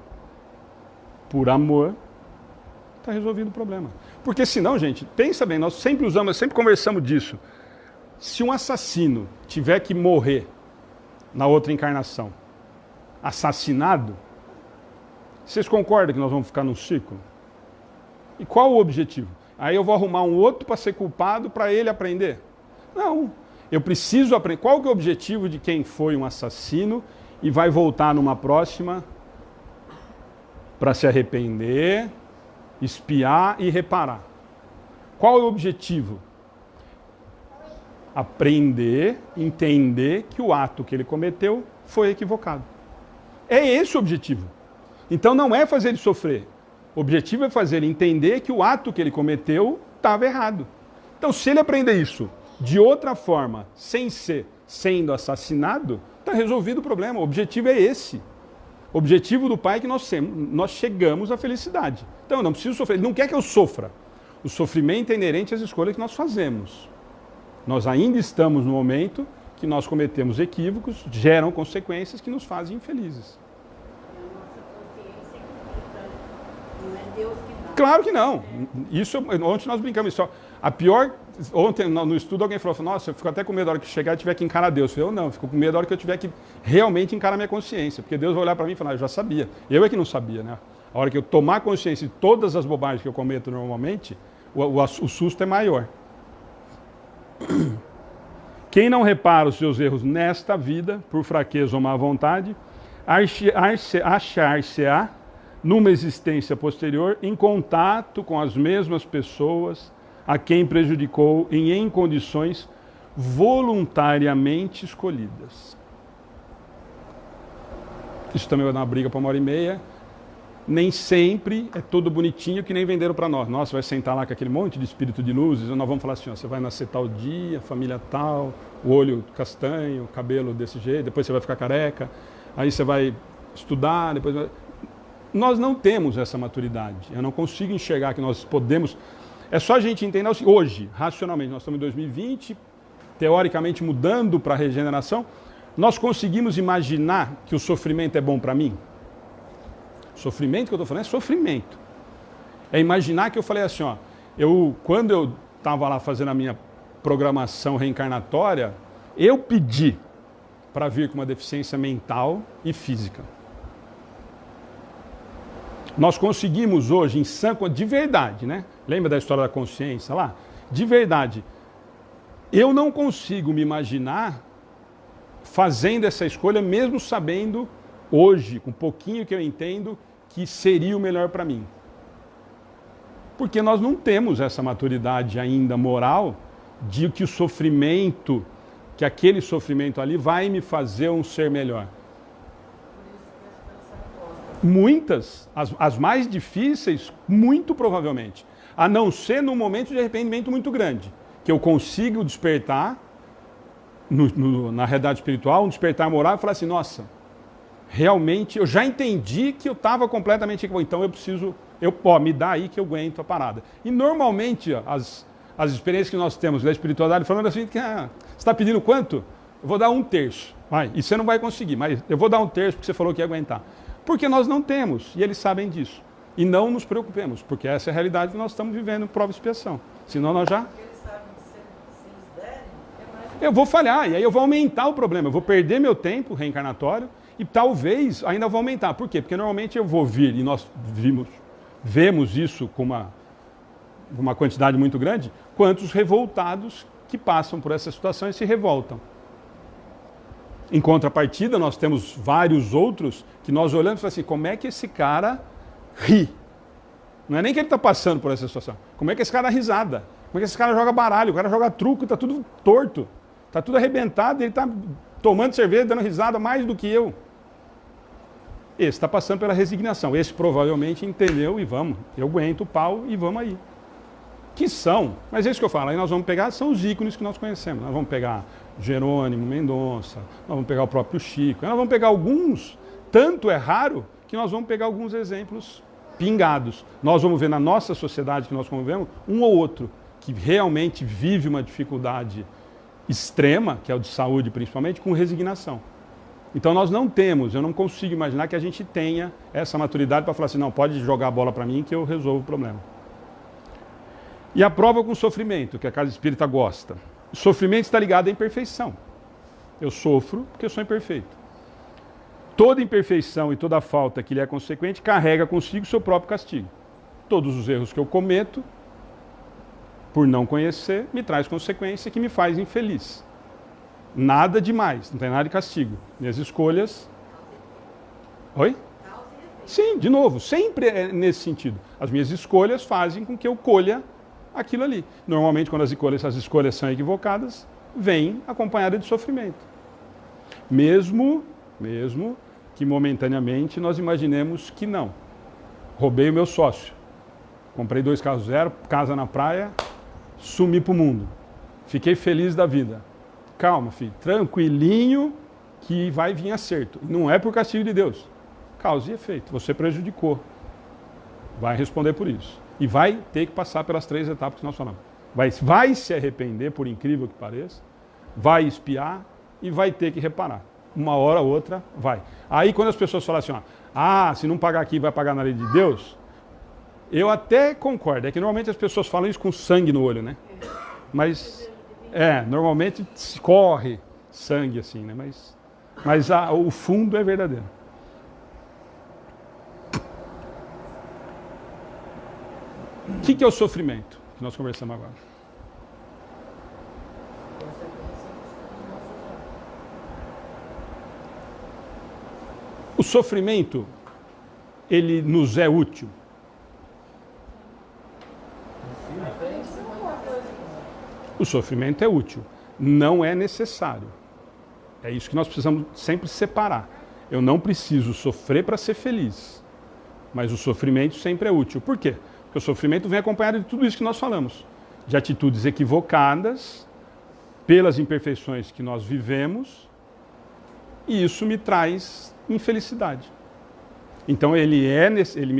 por amor, está resolvido o problema. Porque senão, gente, pensa bem, nós sempre conversamos disso. Se um assassino tiver que morrer na outra encarnação, assassinado, vocês concordam que nós vamos ficar num ciclo? E qual o objetivo? Aí eu vou arrumar um outro para ser culpado para ele aprender? Não. Eu preciso aprender. Qual que é o objetivo de quem foi um assassino e vai voltar numa próxima para se arrepender, expiar e reparar? Qual é o objetivo? Aprender, entender que o ato que ele cometeu foi equivocado. É esse o objetivo. Então não é fazer ele sofrer. O objetivo é fazer ele entender que o ato que ele cometeu estava errado. Então, se ele aprender isso de outra forma, sem ser sendo assassinado, está resolvido o problema. O objetivo é esse. O objetivo do Pai é que nós chegamos à felicidade. Então eu não preciso sofrer. Ele não quer que eu sofra. O sofrimento é inerente às escolhas que nós fazemos. Nós ainda estamos no momento que nós cometemos equívocos, geram consequências que nos fazem infelizes. Não é Deus que dá. Claro que não. Isso, ontem nós brincamos isso. A pior... Ontem no estudo alguém falou, nossa, eu fico até com medo da hora que chegar e tiver que encarar Deus. Eu não, fico com medo da hora que eu tiver que realmente encarar minha consciência. Porque Deus vai olhar para mim e falar, eu já sabia. Eu é que não sabia, né? A hora que eu tomar consciência de todas as bobagens que eu cometo normalmente, o susto é maior. Quem não repara os seus erros nesta vida, por fraqueza ou má vontade, achar-se-á numa existência posterior em contato com as mesmas pessoas a quem prejudicou e em condições voluntariamente escolhidas. Isso também vai dar uma briga para 1h30. Nem sempre é tudo bonitinho que nem venderam para nós. Nossa, vai sentar lá com aquele monte de espírito de luzes, e nós vamos falar assim, ó, você vai nascer tal dia, família tal, o olho castanho, cabelo desse jeito, depois você vai ficar careca, aí você vai estudar, depois vai... Nós não temos essa maturidade. Eu não consigo enxergar que nós podemos... É só a gente entender hoje, racionalmente, nós estamos em 2020, teoricamente mudando para a regeneração, nós conseguimos imaginar que o sofrimento é bom para mim? Sofrimento que eu estou falando é sofrimento. É imaginar que eu falei assim, ó, quando eu estava lá fazendo a minha programação reencarnatória, eu pedi para vir com uma deficiência mental e física. Nós conseguimos hoje, de verdade, né? Lembra da história da consciência lá? De verdade, eu não consigo me imaginar fazendo essa escolha, mesmo sabendo hoje, com um pouquinho que eu entendo, que seria o melhor para mim. Porque nós não temos essa maturidade ainda moral de que o sofrimento, que aquele sofrimento ali vai me fazer um ser melhor. Muitas, as mais difíceis, muito provavelmente. A não ser num momento de arrependimento muito grande, que eu consigo despertar, na realidade espiritual, um despertar moral e falar assim, nossa, realmente eu já entendi que eu estava completamente equivocado, então eu preciso, me dá aí que eu aguento a parada. E normalmente as experiências que nós temos da espiritualidade falando assim, que você está pedindo quanto? Eu vou dar 1/3, vai, e você não vai conseguir, mas eu vou dar 1/3 porque você falou que ia aguentar. Porque nós não temos, e eles sabem disso. E não nos preocupemos, porque essa é a realidade que nós estamos vivendo, prova e expiação. Senão nós já... Eles sabem que se eles derem, é mais... Eu vou falhar, e aí eu vou aumentar o problema. Eu vou perder meu tempo reencarnatório e talvez ainda vou aumentar. Por quê? Porque normalmente eu vou vir, e nós vemos isso com uma quantidade muito grande, quantos revoltados que passam por essa situação e se revoltam. Em contrapartida, nós temos vários outros que nós olhamos e falamos assim, como é que esse cara ri? Não é nem que ele está passando por essa situação. Como é que esse cara dá risada? Como é que esse cara joga baralho? O cara joga truco e está tudo torto. Está tudo arrebentado e ele está tomando cerveja, dando risada mais do que eu. Esse está passando pela resignação. Esse provavelmente entendeu e vamos. Eu aguento o pau e vamos aí. Que são, mas é isso que eu falo, aí nós vamos pegar, são os ícones que nós conhecemos. Nós vamos pegar Jerônimo Mendonça, nós vamos pegar o próprio Chico, nós vamos pegar alguns, tanto é raro, que nós vamos pegar alguns exemplos pingados. Nós vamos ver na nossa sociedade que nós convivemos, um ou outro que realmente vive uma dificuldade extrema, que é o de saúde principalmente, com resignação. Então nós não temos, eu não consigo imaginar que a gente tenha essa maturidade para falar assim, não, pode jogar a bola para mim que eu resolvo o problema. E a prova com sofrimento, que a casa espírita gosta. O sofrimento está ligado à imperfeição. Eu sofro porque eu sou imperfeito. Toda imperfeição e toda falta que lhe é consequente carrega consigo seu próprio castigo. Todos os erros que eu cometo, por não conhecer, me traz consequência que me faz infeliz. Nada demais, não tem nada de castigo. Minhas escolhas... Oi? Sim, de novo, sempre é nesse sentido. As minhas escolhas fazem com que eu colha aquilo ali. Normalmente, quando as escolhas são equivocadas, vem acompanhada de sofrimento. Mesmo que momentaneamente nós imaginemos que não. Roubei o meu sócio. Comprei 2 carros zero, casa na praia, sumi para o mundo. Fiquei feliz da vida. Calma, filho, tranquilinho que vai vir acerto. Não é por castigo de Deus. Causa e efeito. Você prejudicou. Vai responder por isso. E vai ter que passar pelas 3 etapas que nós falamos. Vai se arrepender, por incrível que pareça, vai espiar e vai ter que reparar. Uma hora ou outra, vai. Aí quando as pessoas falam assim, se não pagar aqui, vai pagar na lei de Deus, eu até concordo. É que normalmente as pessoas falam isso com sangue no olho, né? Mas, normalmente corre sangue assim, né? Mas o fundo é verdadeiro. O que é o sofrimento que nós conversamos agora? O sofrimento, ele nos é útil? O sofrimento é útil. não é necessário. É isso que nós precisamos sempre separar. Eu não preciso sofrer para ser feliz, mas o sofrimento sempre é útil. Por quê? Porque o sofrimento vem acompanhado de tudo isso que nós falamos, de atitudes equivocadas, pelas imperfeições que nós vivemos, e isso me traz infelicidade. Então ele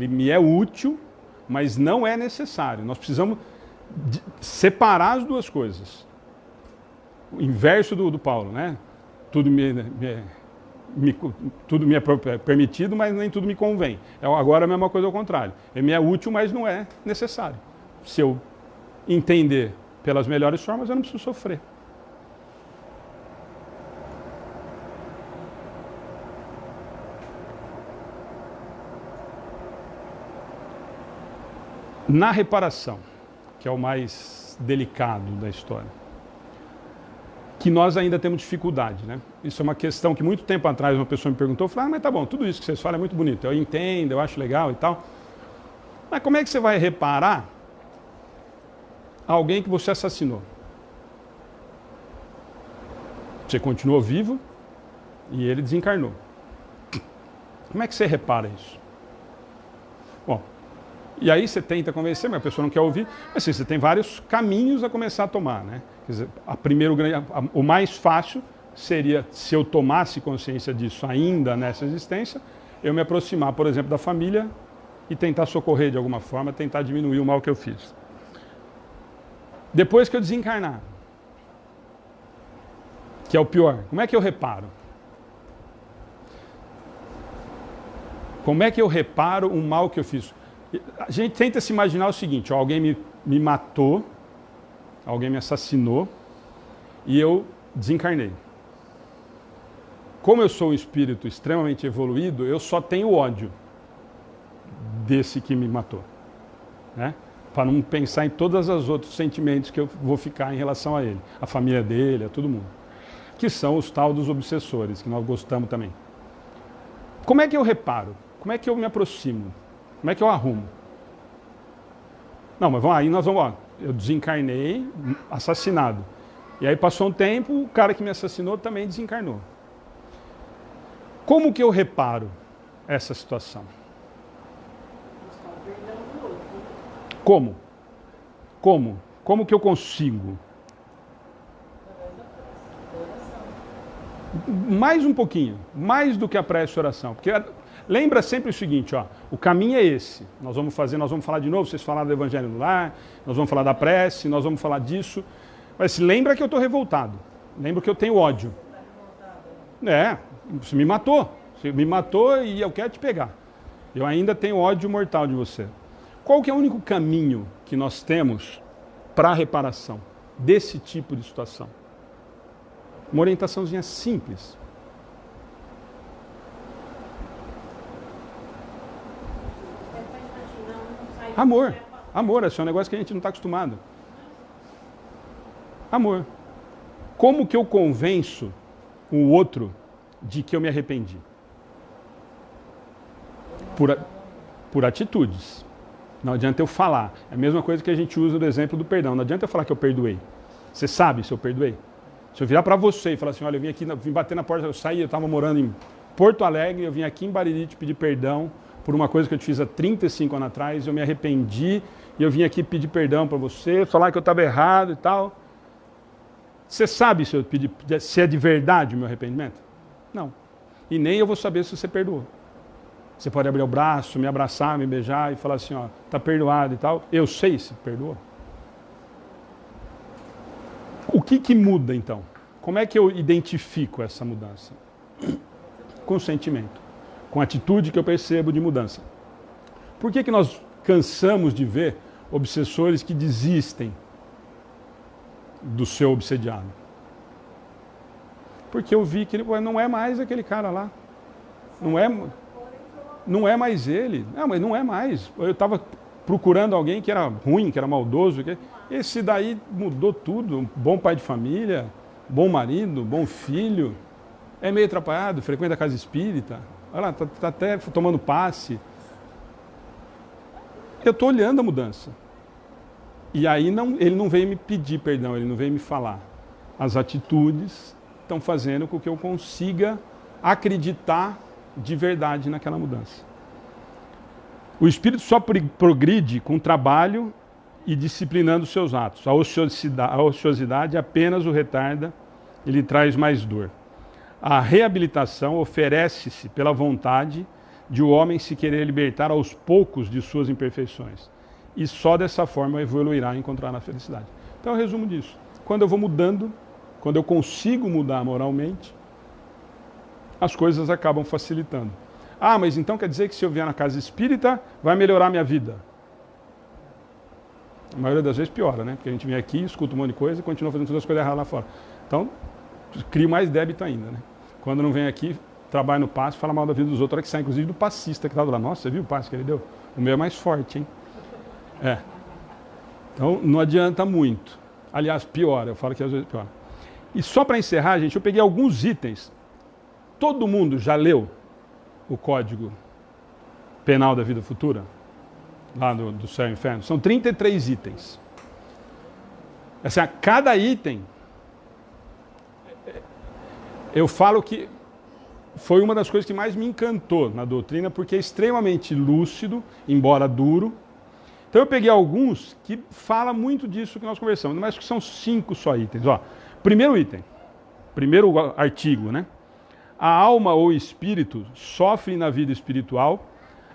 me é útil, mas não é necessário. Nós precisamos separar as duas coisas. O inverso do Paulo, né? Tudo me é permitido, mas nem tudo me convém. Agora a mesma coisa ao contrário. Ele me é útil, mas não é necessário. Se eu entender pelas melhores formas, eu não preciso sofrer. Na reparação, que é o mais delicado da história, que nós ainda temos dificuldade, né? Isso é uma questão que muito tempo atrás uma pessoa me perguntou, eu falei, mas tá bom, tudo isso que vocês falam é muito bonito, eu entendo, eu acho legal e tal, mas como é que você vai reparar alguém que você assassinou? Você continuou vivo e ele desencarnou. Como é que você repara isso? Bom, e aí você tenta convencer, mas a pessoa não quer ouvir. Mas assim, você tem vários caminhos a começar a tomar, né? Quer dizer, o mais fácil seria, se eu tomasse consciência disso ainda nessa existência, eu me aproximar, por exemplo, da família e tentar socorrer de alguma forma, tentar diminuir o mal que eu fiz. Depois que eu desencarnar, que é o pior, como é que eu reparo? Como é que eu reparo o mal que eu fiz? A gente tenta se imaginar o seguinte, ó, alguém me matou, alguém me assassinou e eu desencarnei. Como eu sou um espírito extremamente evoluído, eu só tenho ódio desse que me matou, né? Para não pensar em todos os outros sentimentos que eu vou ficar em relação a ele, a família dele, a todo mundo, que são os tal dos obsessores, que nós gostamos também. Como é que eu reparo? Como é que eu me aproximo? Como é que eu arrumo? Não, mas vamos aí, nós vamos, ó, eu desencarnei, assassinado. E aí passou um tempo, o cara que me assassinou também desencarnou. Como que eu reparo essa situação? Como? Como que eu consigo? Mais um pouquinho, mais do que a prece e oração. Porque lembra sempre o seguinte, ó, o caminho é esse. Nós vamos falar de novo, vocês falaram do Evangelho no Lar, nós vamos falar da prece, nós vamos falar disso. Mas se lembra que eu estou revoltado, lembra que eu tenho ódio. Você me matou e eu quero te pegar. Eu ainda tenho ódio mortal de você. Qual que é o único caminho que nós temos para a reparação desse tipo de situação? Uma orientaçãozinha simples. Amor, esse é um negócio que a gente não está acostumado. Amor. Como que eu convenço o outro de que eu me arrependi? Por atitudes. Não adianta eu falar. É a mesma coisa que a gente usa do exemplo do perdão. Não adianta eu falar que eu perdoei. Você sabe se eu perdoei? Se eu virar para você e falar assim, olha, eu vim bater na porta, eu estava morando em Porto Alegre, eu vim aqui em Bariri te pedir perdão por uma coisa que eu te fiz há 35 anos atrás, eu me arrependi e eu vim aqui pedir perdão para você, falar que eu estava errado e tal. Você sabe se é de verdade o meu arrependimento? Não. E nem eu vou saber se você perdoou. Você pode abrir o braço, me abraçar, me beijar e falar assim, ó, tá perdoado e tal. Eu sei se perdoou. O que muda então? Como é que eu identifico essa mudança? Com sentimento, com atitude que eu percebo de mudança. Por que nós cansamos de ver obsessores que desistem do seu obsediado? Porque eu vi que ele não é mais aquele cara lá. Não é mais ele. Não, mas não é mais. Eu estava procurando alguém que era ruim, que era maldoso. Esse daí mudou tudo. Um bom pai de família, bom marido, bom filho. É meio atrapalhado, frequenta a casa espírita. Olha lá, tá até tomando passe. Eu estou olhando a mudança. E aí ele não veio me pedir perdão, ele não veio me falar. As atitudes estão fazendo com que eu consiga acreditar de verdade naquela mudança. O espírito só progride com trabalho e disciplinando seus atos. A ociosidade apenas o retarda e lhe traz mais dor. A reabilitação oferece-se pela vontade de o homem se querer libertar aos poucos de suas imperfeições. E só dessa forma evoluirá a encontrar a felicidade. Então é o resumo disso. Quando eu vou mudando, quando eu consigo mudar moralmente, as coisas acabam facilitando. Ah, mas então quer dizer que se eu vier na casa espírita, vai melhorar a minha vida? A maioria das vezes piora, né? Porque a gente vem aqui, escuta um monte de coisa e continua fazendo todas as coisas erradas lá fora. Então, crio mais débito ainda, né? Quando não vem aqui, trabalha no passe, fala mal da vida dos outros, hora que sai, inclusive do passista que estava lá. Nossa, você viu o passe que ele deu? O meu é mais forte, hein? É. Então, não adianta muito. Aliás, piora, eu falo que às vezes piora. E só para encerrar, gente, eu peguei alguns itens. Todo mundo já leu o Código Penal da Vida Futura? Lá do Céu e Inferno? São 33 itens. Assim, a cada item, eu falo que foi uma das coisas que mais me encantou na doutrina, porque é extremamente lúcido, embora duro. Então eu peguei alguns que falam muito disso que nós conversamos, mas que são 5 só itens. Ó, primeiro item, primeiro artigo, né? A alma ou espírito sofre na vida espiritual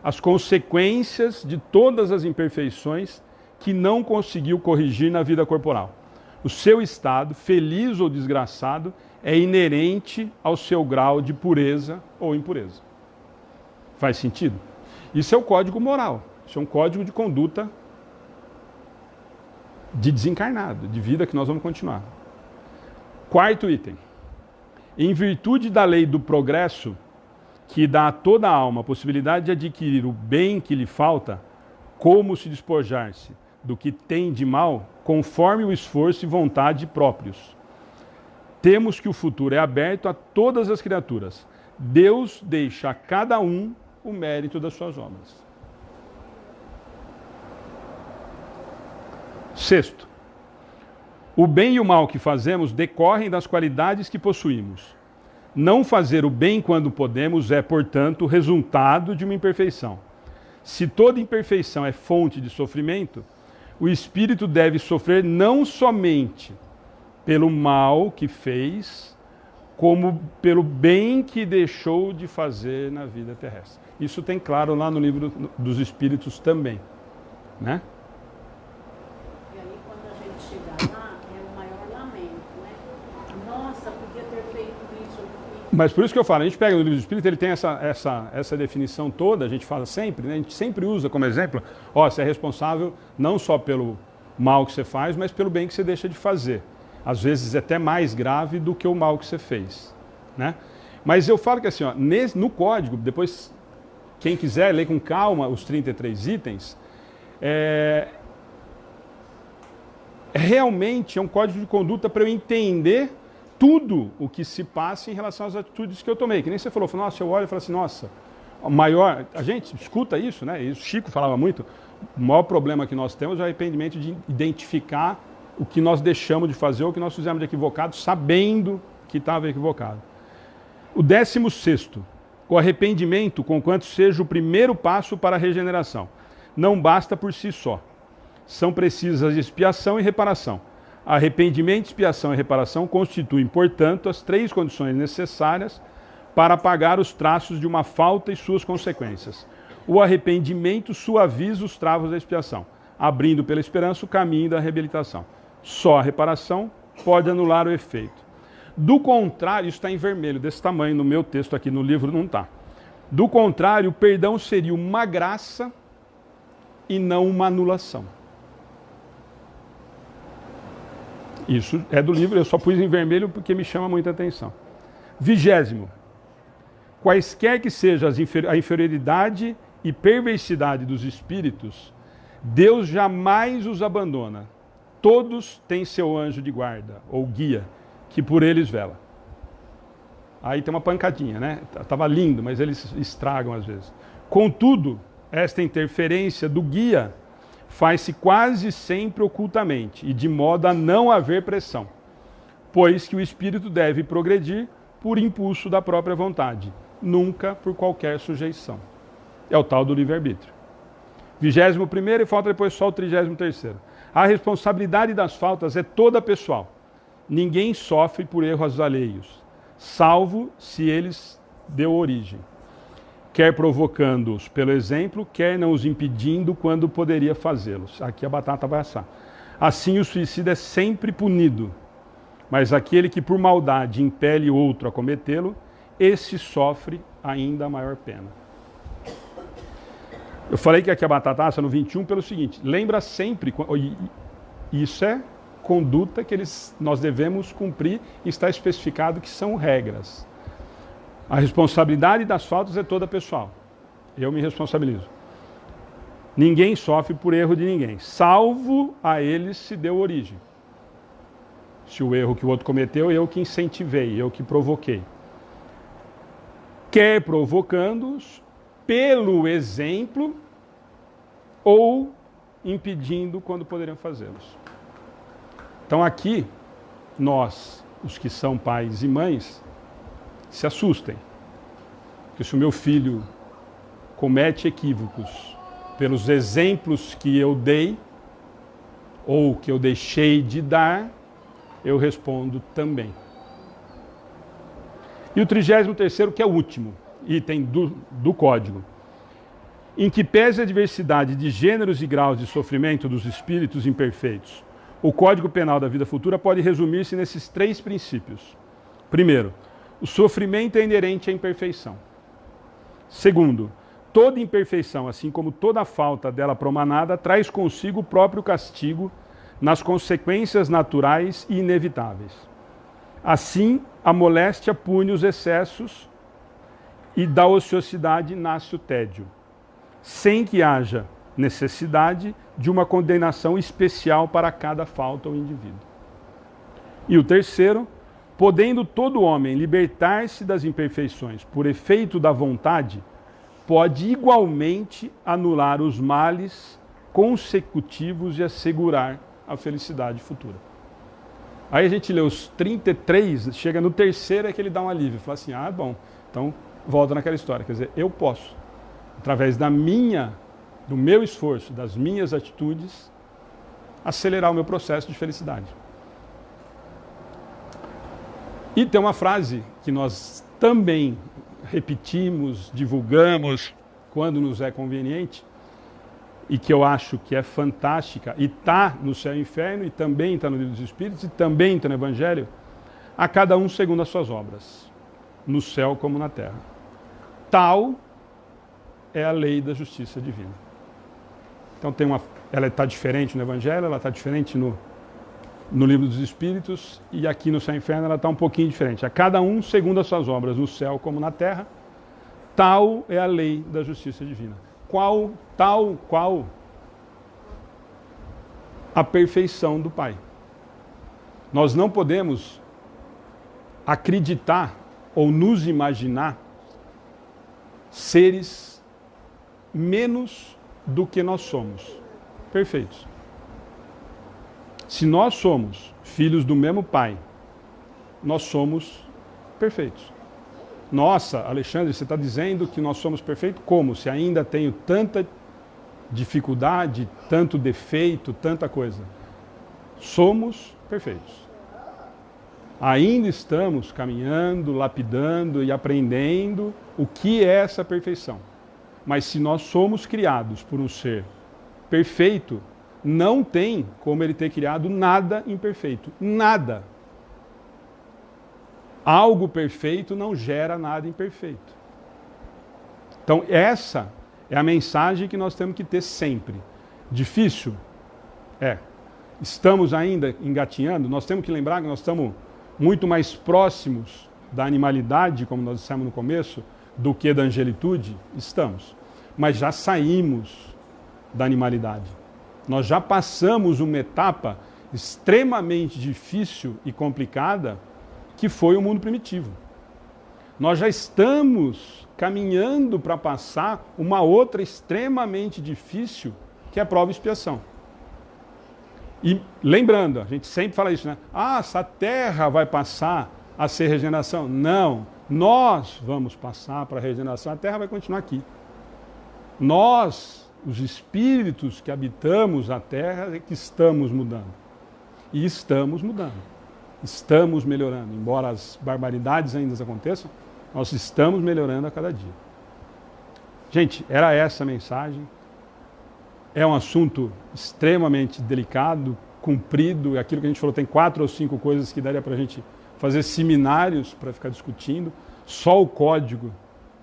as consequências de todas as imperfeições que não conseguiu corrigir na vida corporal. O seu estado, feliz ou desgraçado, é inerente ao seu grau de pureza ou impureza. Faz sentido? Isso é o código moral. Isso é um código de conduta de desencarnado, de vida que nós vamos continuar. Quarto item. Em virtude da lei do progresso, que dá a toda a alma a possibilidade de adquirir o bem que lhe falta, como se despojar-se do que tem de mal, conforme o esforço e vontade próprios. Temos que o futuro é aberto a todas as criaturas. Deus deixa a cada um o mérito das suas obras. Sexto, o bem e o mal que fazemos decorrem das qualidades que possuímos. Não fazer o bem quando podemos é, portanto, resultado de uma imperfeição. Se toda imperfeição é fonte de sofrimento, o espírito deve sofrer não somente pelo mal que fez, como pelo bem que deixou de fazer na vida terrestre. Isso tem claro lá no livro dos Espíritos também, né? E aí, quando a gente chegar lá, é o maior lamento, né? Nossa, podia ter feito isso ou aquilo. Mas por isso que eu falo, a gente pega no livro do Espírito, ele tem essa definição toda, a gente fala sempre, né? A gente sempre usa como exemplo, ó, você é responsável não só pelo mal que você faz, mas pelo bem que você deixa de fazer. Às vezes é até mais grave do que o mal que você fez, né? Mas eu falo que assim, ó, no código, depois, quem quiser ler com calma os 33 itens, realmente é um código de conduta para eu entender tudo o que se passa em relação às atitudes que eu tomei. Que nem você falou, nossa, eu olho e falo assim, nossa, a gente escuta isso, né? E o Chico falava muito, o maior problema que nós temos é o arrependimento de identificar o que nós deixamos de fazer ou o que nós fizemos de equivocado, sabendo que estava equivocado. O 16º, o arrependimento, conquanto seja o primeiro passo para a regeneração. Não basta por si só. São precisas expiação e reparação. Arrependimento, expiação e reparação constituem, portanto, as 3 condições necessárias para apagar os traços de uma falta e suas consequências. O arrependimento suaviza os travos da expiação, abrindo pela esperança o caminho da reabilitação. Só a reparação pode anular o efeito. Do contrário, isso está em vermelho, desse tamanho, no meu texto aqui no livro não está. Do contrário, o perdão seria uma graça e não uma anulação. Isso é do livro, eu só pus em vermelho porque me chama muita atenção. 20º, quaisquer que seja a inferioridade e perversidade dos espíritos, Deus jamais os abandona. Todos têm seu anjo de guarda, ou guia, que por eles vela. Aí tem uma pancadinha, né? Estava lindo, mas eles estragam às vezes. Contudo, esta interferência do guia faz-se quase sempre ocultamente e de modo a não haver pressão, pois que o espírito deve progredir por impulso da própria vontade, nunca por qualquer sujeição. É o tal do livre-arbítrio. 21º e falta depois só o 33º. A responsabilidade das faltas é toda pessoal. Ninguém sofre por erros alheios, salvo se eles deu origem. Quer provocando-os pelo exemplo, quer não os impedindo quando poderia fazê-los. Aqui a batata vai assar. Assim o suicida é sempre punido, mas aquele que por maldade impele outro a cometê-lo, esse sofre ainda maior pena. Eu falei que aqui a batata assa no 21 pelo seguinte, lembra sempre, isso é conduta que nós devemos cumprir e está especificado que são regras. A responsabilidade das faltas é toda pessoal. Eu me responsabilizo. Ninguém sofre por erro de ninguém, salvo a eles se deu origem. Se o erro que o outro cometeu, eu que incentivei, eu que provoquei. Quer provocando-os pelo exemplo ou impedindo quando poderiam fazê-los. Então aqui, nós, os que são pais e mães, se assustem. Porque se o meu filho comete equívocos pelos exemplos que eu dei ou que eu deixei de dar, eu respondo também. E o 33º, que é o último item do código, em que pese a diversidade de gêneros e graus de sofrimento dos espíritos imperfeitos, o Código Penal da Vida Futura pode resumir-se nesses 3 princípios. Primeiro, o sofrimento é inerente à imperfeição. Segundo, toda imperfeição, assim como toda falta dela promanada, traz consigo o próprio castigo nas consequências naturais e inevitáveis. Assim, a moléstia pune os excessos e da ociosidade nasce o tédio, sem que haja necessidade de uma condenação especial para cada falta ao indivíduo. E o terceiro, podendo todo homem libertar-se das imperfeições por efeito da vontade, pode igualmente anular os males consecutivos e assegurar a felicidade futura. Aí a gente lê os 33, chega no terceiro é que ele dá um alívio, fala assim, bom, então volta naquela história, quer dizer, eu posso, através do meu esforço, das minhas atitudes, acelerar o meu processo de felicidade. E tem uma frase que nós também repetimos, divulgamos, quando nos é conveniente, e que eu acho que é fantástica, e está no Céu e Inferno, e também está no Livro dos Espíritos, e também está no Evangelho, a cada um segundo as suas obras, no céu como na terra. Tal é a lei da justiça divina. Então ela está diferente no Evangelho, ela está diferente no Livro dos Espíritos, e aqui no Céu e Inferno ela está um pouquinho diferente. A cada um segundo as suas obras, no céu como na terra, tal é a lei da justiça divina. Tal qual a perfeição do Pai. Nós não podemos acreditar ou nos imaginar seres menos do que nós somos, perfeitos. Se nós somos filhos do mesmo Pai, nós somos perfeitos. Nossa, Alexandre, você está dizendo que nós somos perfeitos? Como? Se ainda tenho tanta dificuldade, tanto defeito, tanta coisa. Somos perfeitos. Ainda estamos caminhando, lapidando e aprendendo o que é essa perfeição. Mas se nós somos criados por um ser perfeito, não tem como ele ter criado nada imperfeito. Nada. Algo perfeito não gera nada imperfeito. Então essa é a mensagem que nós temos que ter sempre. Difícil? É. Estamos ainda engatinhando? Nós temos que lembrar que nós estamos muito mais próximos da animalidade, como nós dissemos no começo, do que da angelitude? Estamos. Mas já saímos da animalidade. Nós já passamos uma etapa extremamente difícil e complicada, que foi o mundo primitivo. Nós já estamos caminhando para passar uma outra extremamente difícil, que é prova e expiação. E lembrando, a gente sempre fala isso, né? Ah, essa terra vai passar a ser regeneração. Não, nós vamos passar para a regeneração, a terra vai continuar aqui. Nós, os espíritos que habitamos a terra, é que estamos mudando. E estamos mudando. Estamos melhorando. Embora as barbaridades ainda aconteçam, nós estamos melhorando a cada dia. Gente, era essa a mensagem. É um assunto extremamente delicado, comprido. Aquilo que a gente falou, tem 4 ou 5 coisas que daria para a gente fazer seminários para ficar discutindo. Só o Código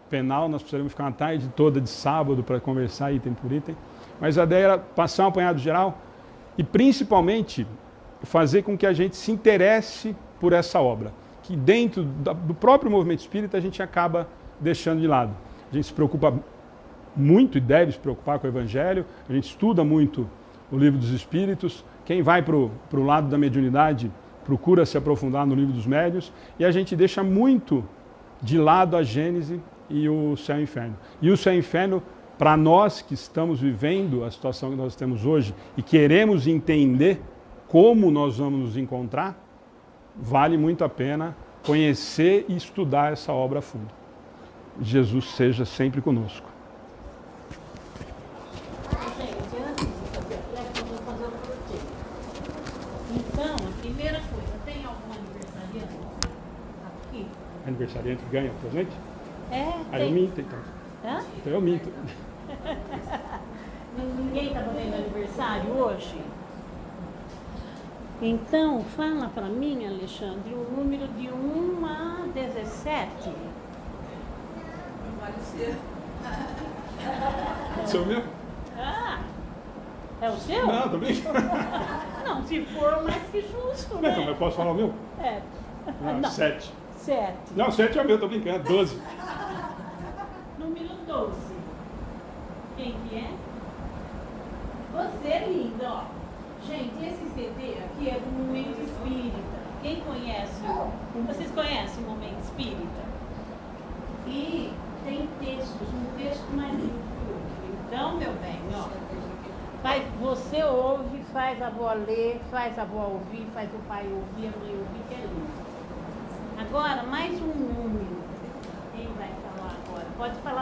Penal, nós precisaríamos ficar uma tarde toda de sábado para conversar item por item. Mas a ideia era passar um apanhado geral e, principalmente, fazer com que a gente se interesse por essa obra, que dentro do próprio movimento espírita a gente acaba deixando de lado. A gente se preocupa muito e deve se preocupar com o Evangelho, a gente estuda muito o Livro dos Espíritos, quem vai para o lado da mediunidade procura se aprofundar no Livro dos Médiuns, e a gente deixa muito de lado a Gênese e o Céu e Inferno. E o Céu e Inferno, para nós que estamos vivendo a situação que nós temos hoje e queremos entender como nós vamos nos encontrar, vale muito a pena conhecer e estudar essa obra a fundo. Jesus seja sempre conosco. Gente, antes de fazer a prece, eu vou fazer um sorteio. Então, a primeira coisa, tem algum aniversariante aqui? Aniversariante ganha presente? É, Eu minto, então. Hã? Então eu minto. Ninguém está fazendo aniversário hoje? Então, fala para mim, Alexandre, o número de 1 a 17. Vale ser. Seu meu? Ah, é o seu? Não, tô brincando. Não, se for mais que justo, Então, né? mas posso falar o meu? É. Não, 7. 7. Não, 7 é o meu, tô brincando. 12. Número 12. Quem que é? Você é linda, ó. Gente, esse CD aqui é do Momento Espírita. Quem conhece? Vocês conhecem o Momento Espírita? E tem textos, um texto mais lindo que o outro. Então, meu bem, ó. Você ouve, faz a avó ler, faz a avó ouvir, faz o pai ouvir, a mãe ouvir, que é lindo. Agora, mais um número. Quem vai falar agora? Pode falar.